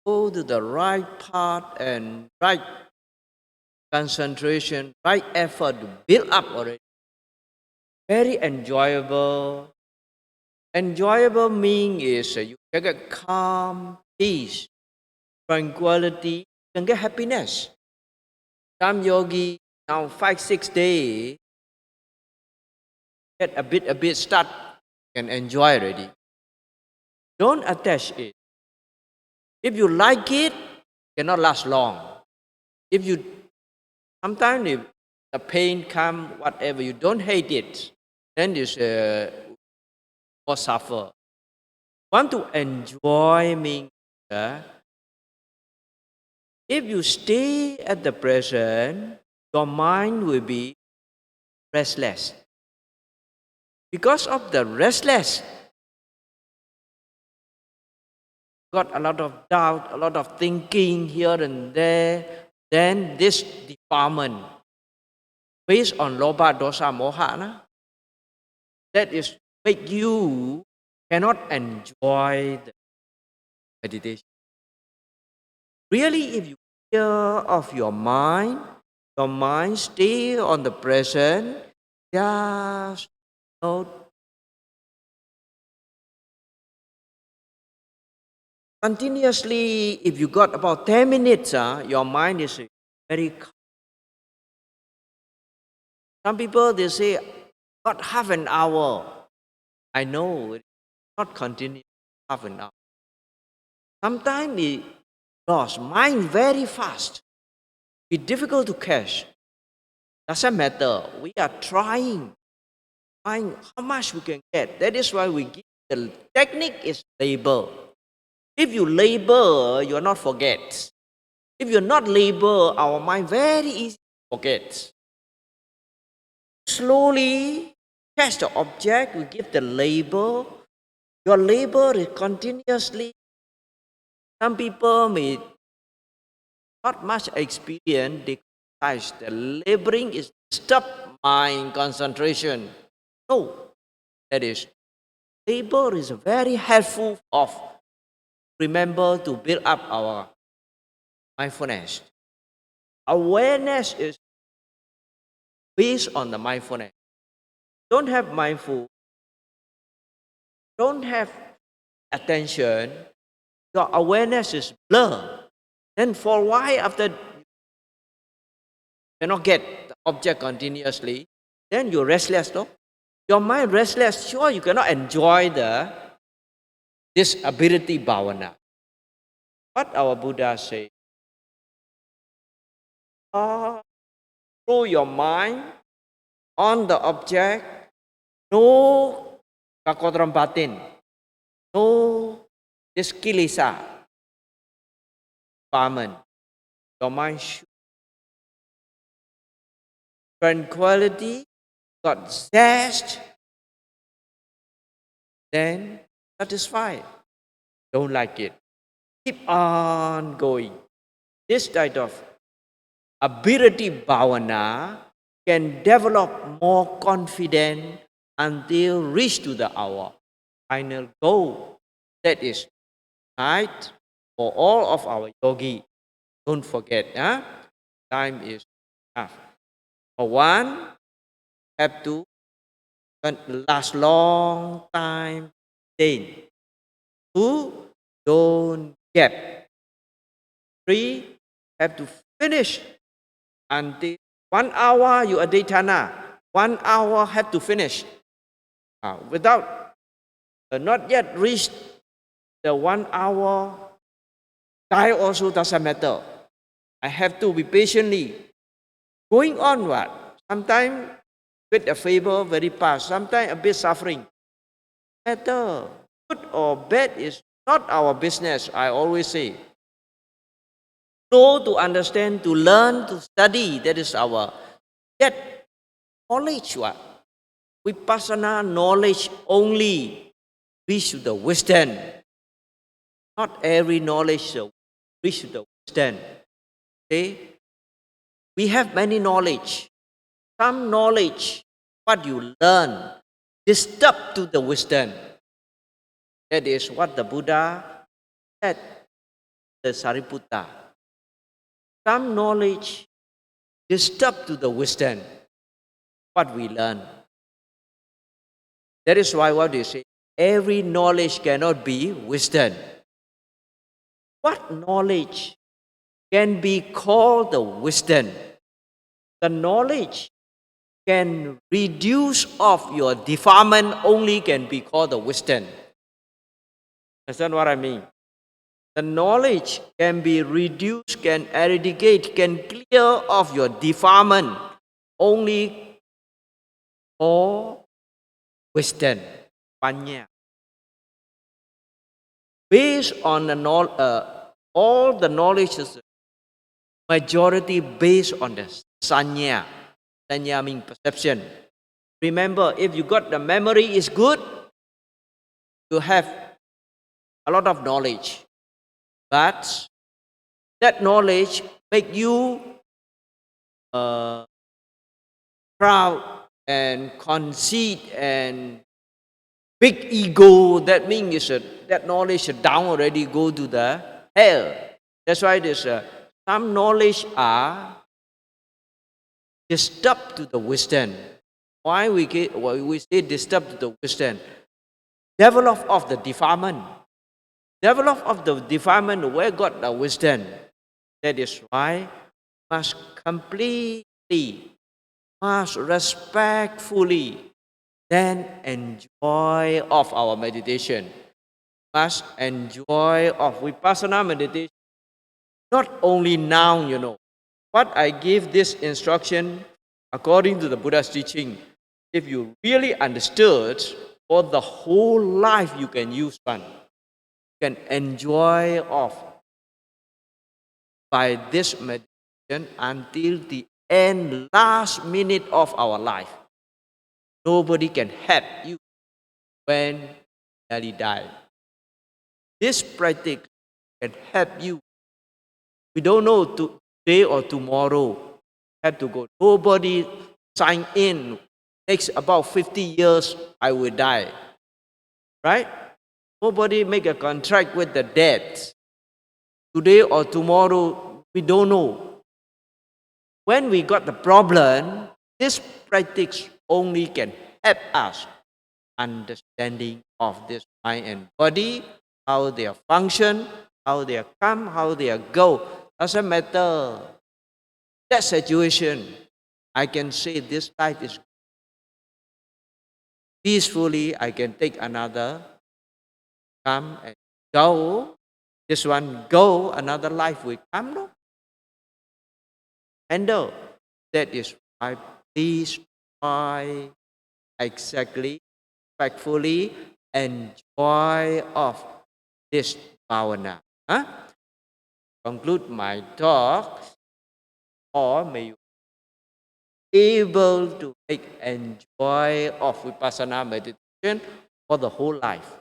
go to the right path and right concentration, right effort to build up already. Very enjoyable. Enjoyable meaning is you get calm, peace. tranquility, you can get happiness. Some yogi now 5-6 days get a bit start can enjoy already. Don't attach it. If you like it, cannot last long. If you sometimes if the pain come, whatever, you don't hate it, then you more suffer. Want to enjoy means if you stay at the present, your mind will be restless. Because of the restless, got a lot of doubt, a lot of thinking here and there, then this defilement based on loba, dosa, moha, that is make you cannot enjoy the meditation. Really, if you clear of your mind stay on the present, just note continuously. If you got about 10 minutes, your mind is very calm. Some people, they say, got half an hour. I know, it's not continuous half an hour. Sometimes it lost mind very fast. It's difficult to catch. Doesn't matter. We are trying. Find how much we can get. That is why we give the technique is labor. If you labor, you will not forget. If you not labor, our mind very easy to forget. Slowly catch the object, we give the labor. Your labor is continuously. Some people may not much experience, they criticize the laboring is stop mind concentration. No, that is labor is very helpful of remember to build up our mindfulness. Awareness is based on the mindfulness. Don't have mindful, don't have attention, your awareness is blur. Then for a while after you cannot get the object continuously, then you're restless, no? Your mind restless, sure you cannot enjoy this ability bhavana. What our Buddha say? Through your mind on the object, no kakotoran batin, no this kilesa, defilement. Your mind should tranquility, got zest, then satisfied. Don't like it. Keep on going. This type of ability bhavana can develop more confidence until reach to our final goal. That is right for all of our yogi. Don't forget, time is enough. For one, have to last long time. Then, 2, don't gap. 3, have to finish until 1 hour you aditana. 1 hour have to finish. Without not yet reached the 1 hour, die also doesn't matter. I have to be patiently going onward. Sometimes with a favor very fast, sometimes a bit suffering. Matter. Good or bad is not our business, I always say. Know to understand, to learn, to study, that is our get knowledge. Vipassana knowledge only reach to the wisdom. Not every knowledge reach to the wisdom. Okay? We have many knowledge. Some knowledge, what you learn, disturb to the wisdom. That is what the Buddha said, the Sariputta. Some knowledge disturb to the wisdom, what we learn. That is why what they say, every knowledge cannot be wisdom. what knowledge can be called the wisdom? The knowledge can reduce of your defilement only can be called the wisdom. Understand what I mean? The knowledge can be reduced, can eradicate, can clear off your defilement only for wisdom. Panya. Based on the all the knowledge is majority based on the sanya. Sanya means perception. Remember, if you got the memory is good, you have a lot of knowledge. But that knowledge make you proud and conceit and big ego. That means that knowledge is down already, go to the hell. That's why there's some knowledge are disturbed to the wisdom. Why we say disturbed to the wisdom? Develop of the defilement. Develop of the defilement where got the wisdom. That is why must completely, must respectfully, then enjoy of our meditation. Must enjoy of vipassana meditation. Not only now, What I give this instruction according to the Buddha's teaching, if you really understood, for the whole life you can use one. You can enjoy of by this meditation until the end, last minute of our life. Nobody can help you when you nearly die. This practice can help you. We don't know today or tomorrow have to go. Nobody sign in. Next about 50 years, I will die. Right? Nobody make a contract with the dead. Today or tomorrow, we don't know. When we got the problem, this practice only can help us understanding of this mind and body, how they function, how they come, how they go. Doesn't matter. That situation, I can say this life is peacefully. I can take another, come and go. This one go, another life will come. No? Handle. That is why please try exactly, respectfully enjoy of this bhavana. Conclude my talk, or may you able to make enjoy of vipassana meditation for the whole life.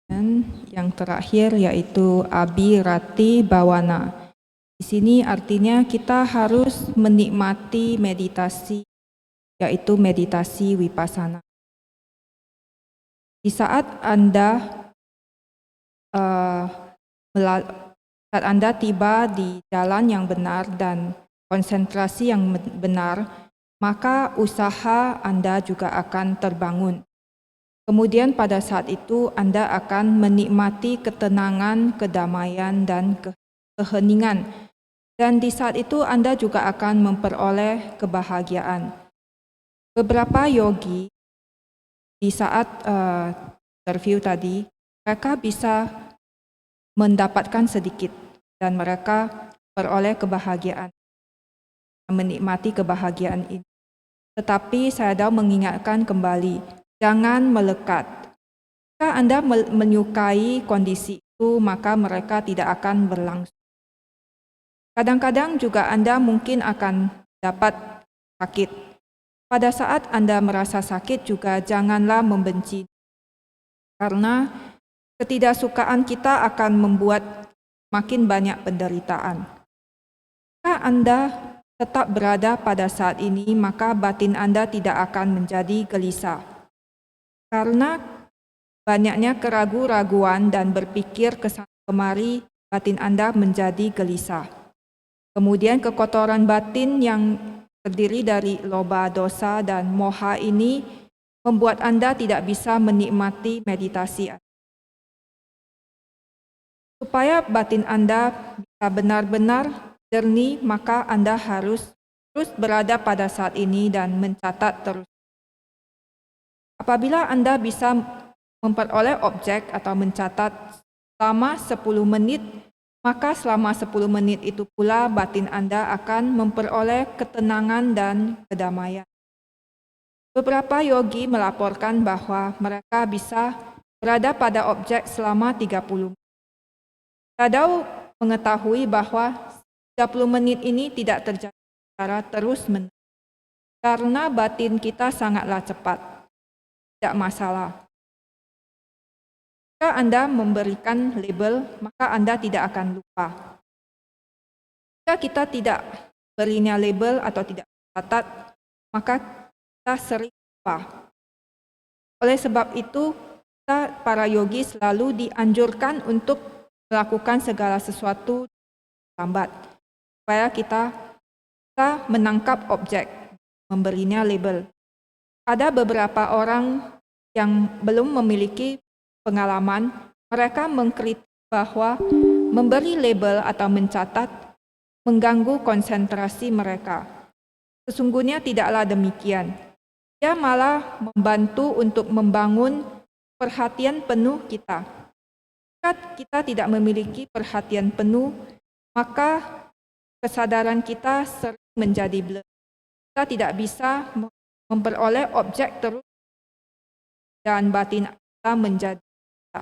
Dan yang terakhir yaitu abhirati bhawana. Di sini artinya kita harus menikmati meditasi, yaitu meditasi vipassana. Di saat Anda tiba di jalan yang benar dan konsentrasi yang benar, maka usaha Anda juga akan terbangun. Kemudian pada saat itu Anda akan menikmati ketenangan, kedamaian, dan keheningan. Dan di saat itu Anda juga akan memperoleh kebahagiaan. Beberapa yogi di saat interview tadi, mereka bisa mendapatkan sedikit dan mereka peroleh kebahagiaan, menikmati kebahagiaan ini. Tetapi saya mengingatkan kembali, jangan melekat. Jika Anda menyukai kondisi itu, maka mereka tidak akan berlangsung. Kadang-kadang juga Anda mungkin akan dapat sakit. Pada saat Anda merasa sakit juga janganlah membenci. Karena ketidaksukaan kita akan membuat makin banyak penderitaan. Jika Anda tetap berada pada saat ini, maka batin Anda tidak akan menjadi gelisah. Karena banyaknya keraguan-raguan dan berpikir kesana kemari, batin Anda menjadi gelisah. Kemudian kekotoran batin yang terdiri dari loba, dosa, dan moha ini membuat Anda tidak bisa menikmati meditasi. Supaya batin Anda bisa benar-benar jernih, maka Anda harus terus berada pada saat ini dan mencatat terus. Apabila Anda bisa memperoleh objek atau mencatat selama 10 menit, maka selama 10 menit itu pula batin Anda akan memperoleh ketenangan dan kedamaian. Beberapa yogi melaporkan bahwa mereka bisa berada pada objek selama 30 menit. Sadao mengetahui bahwa 30 menit ini tidak terjadi secara terus-menerus karena batin kita sangatlah cepat. Tidak masalah. Jika Anda memberikan label, maka Anda tidak akan lupa. Jika kita tidak berinya label atau tidak mencatat, maka kita sering lupa. Oleh sebab itu, kita para yogi selalu dianjurkan untuk melakukan segala sesuatu lambat, supaya kita bisa menangkap objek, memberinya label. Ada beberapa orang yang belum memiliki pengalaman, mereka mengkritik bahwa memberi label atau mencatat mengganggu konsentrasi mereka. Sesungguhnya tidaklah demikian. Dia malah membantu untuk membangun perhatian penuh kita. Jika kita tidak memiliki perhatian penuh, maka kesadaran kita sering menjadi blur. Kita tidak bisa memperoleh objek terus dan batin kita menjadi kita.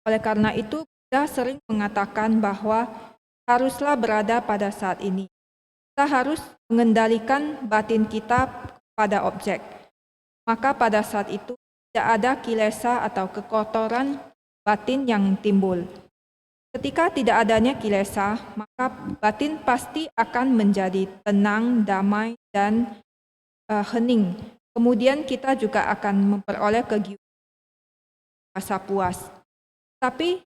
Oleh karena itu, kita sering mengatakan bahwa haruslah berada pada saat ini. Kita harus mengendalikan batin kita pada objek. Maka pada saat itu tidak ada kilesa atau kekotoran batin yang timbul. Ketika tidak adanya kilesa, maka batin pasti akan menjadi tenang, damai, dan hening. Kemudian kita juga akan memperoleh kegiatan, rasa puas. Tapi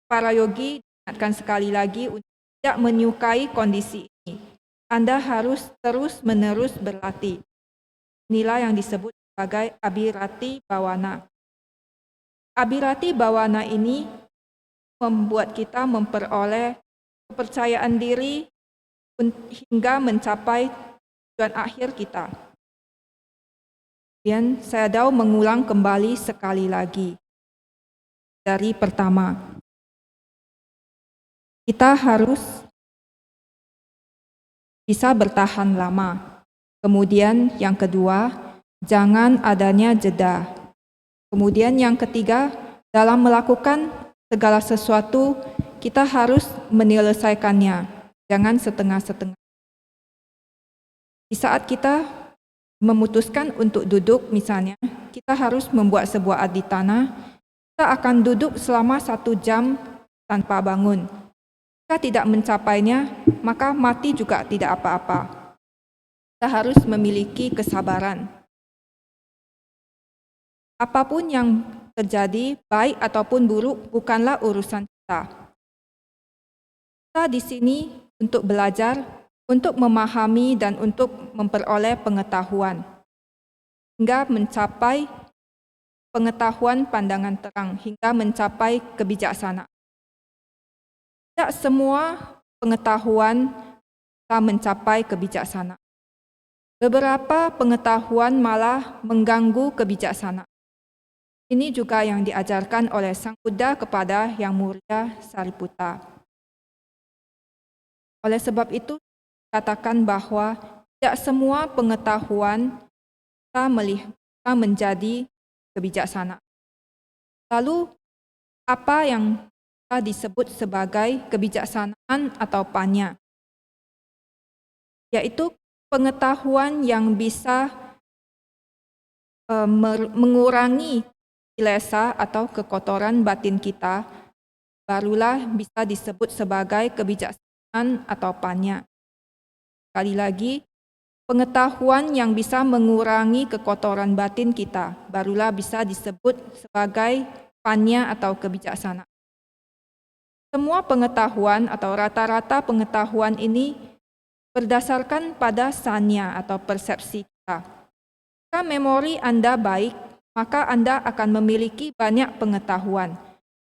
para yogi diingatkan sekali lagi untuk tidak menyukai kondisi ini. Anda harus terus-menerus berlatih. Inilah yang disebut sebagai abhirati bhawana. Abhirati bhawana ini membuat kita memperoleh kepercayaan diri hingga mencapai tujuan akhir kita. Dan Sayadaw mengulang kembali sekali lagi. Dari pertama, kita harus bisa bertahan lama. Kemudian yang kedua, jangan adanya jeda. Kemudian yang ketiga, dalam melakukan segala sesuatu, kita harus menyelesaikannya. Jangan setengah-setengah. Di saat kita memutuskan untuk duduk misalnya, kita harus membuat sebuah aditana. Kita akan duduk selama 1 jam tanpa bangun. Jika tidak mencapainya, maka mati juga tidak apa-apa. Kita harus memiliki kesabaran. Apapun yang terjadi, baik ataupun buruk, bukanlah urusan kita. Kita di sini untuk belajar, untuk memahami dan untuk memperoleh pengetahuan, hingga mencapai pengetahuan pandangan terang, hingga mencapai kebijaksanaan. Tidak semua pengetahuan bisa mencapai kebijaksanaan. Beberapa pengetahuan malah mengganggu kebijaksanaan. Ini juga yang diajarkan oleh Sang Buddha kepada Yang Mulia Sariputta. Oleh sebab itu, katakan bahwa tidak semua pengetahuan bisa menjadi kebijaksanaan. Lalu, apa yang bisa disebut sebagai kebijaksanaan atau panya? Yaitu pengetahuan yang bisa mengurangi kilesa atau kekotoran batin kita, barulah bisa disebut sebagai kebijaksanaan atau panya. Sekali lagi, pengetahuan yang bisa mengurangi kekotoran batin kita, barulah bisa disebut sebagai panya atau kebijaksanaan. Semua pengetahuan atau rata-rata pengetahuan ini berdasarkan pada sanya atau persepsi kita. Jika memori Anda baik, maka Anda akan memiliki banyak pengetahuan.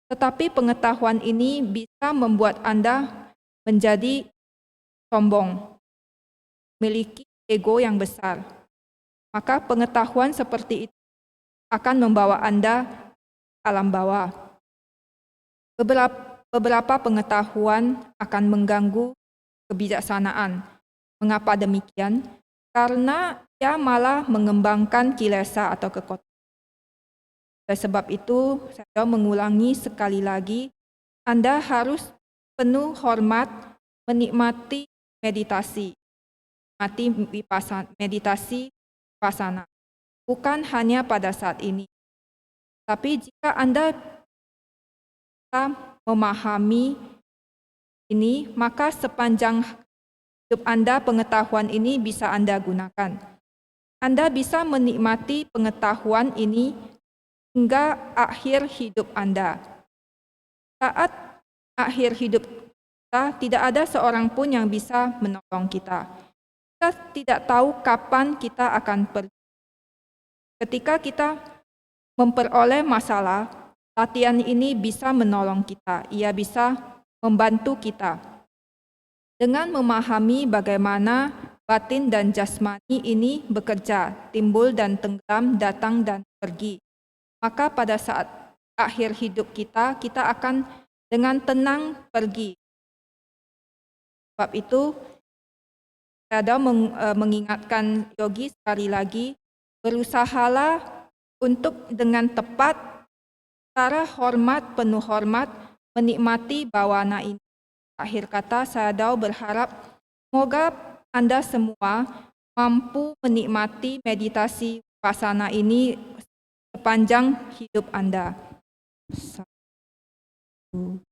Tetapi pengetahuan ini bisa membuat Anda menjadi sombong, memiliki ego yang besar. Maka pengetahuan seperti itu akan membawa Anda alam bawah. Beberapa pengetahuan akan mengganggu kebijaksanaan. Mengapa demikian? Karena ia malah mengembangkan kilesa atau kekotoran. Oleh sebab itu, saya mengulangi sekali lagi, Anda harus penuh hormat menikmati meditasi. Meditasi vipassana. Bukan hanya pada saat ini. Tapi jika Anda bisa memahami ini, maka sepanjang hidup Anda pengetahuan ini bisa Anda gunakan. Anda bisa menikmati pengetahuan ini hingga akhir hidup Anda. Saat akhir hidup kita, tidak ada seorang pun yang bisa menolong kita. Kita tidak tahu kapan kita akan pergi. Ketika kita memperoleh masalah, latihan ini bisa menolong kita. Ia bisa membantu kita. Dengan memahami bagaimana batin dan jasmani ini bekerja, timbul dan tenggelam, datang dan pergi. Maka pada saat akhir hidup kita akan dengan tenang pergi. Sebab itu, saya mengingatkan yogi sekali lagi, berusahalah untuk dengan tepat, secara hormat, penuh hormat, menikmati bawana ini. Akhir kata, saya berharap semoga Anda semua mampu menikmati meditasi vipassana ini sepanjang hidup Anda. 1, 2,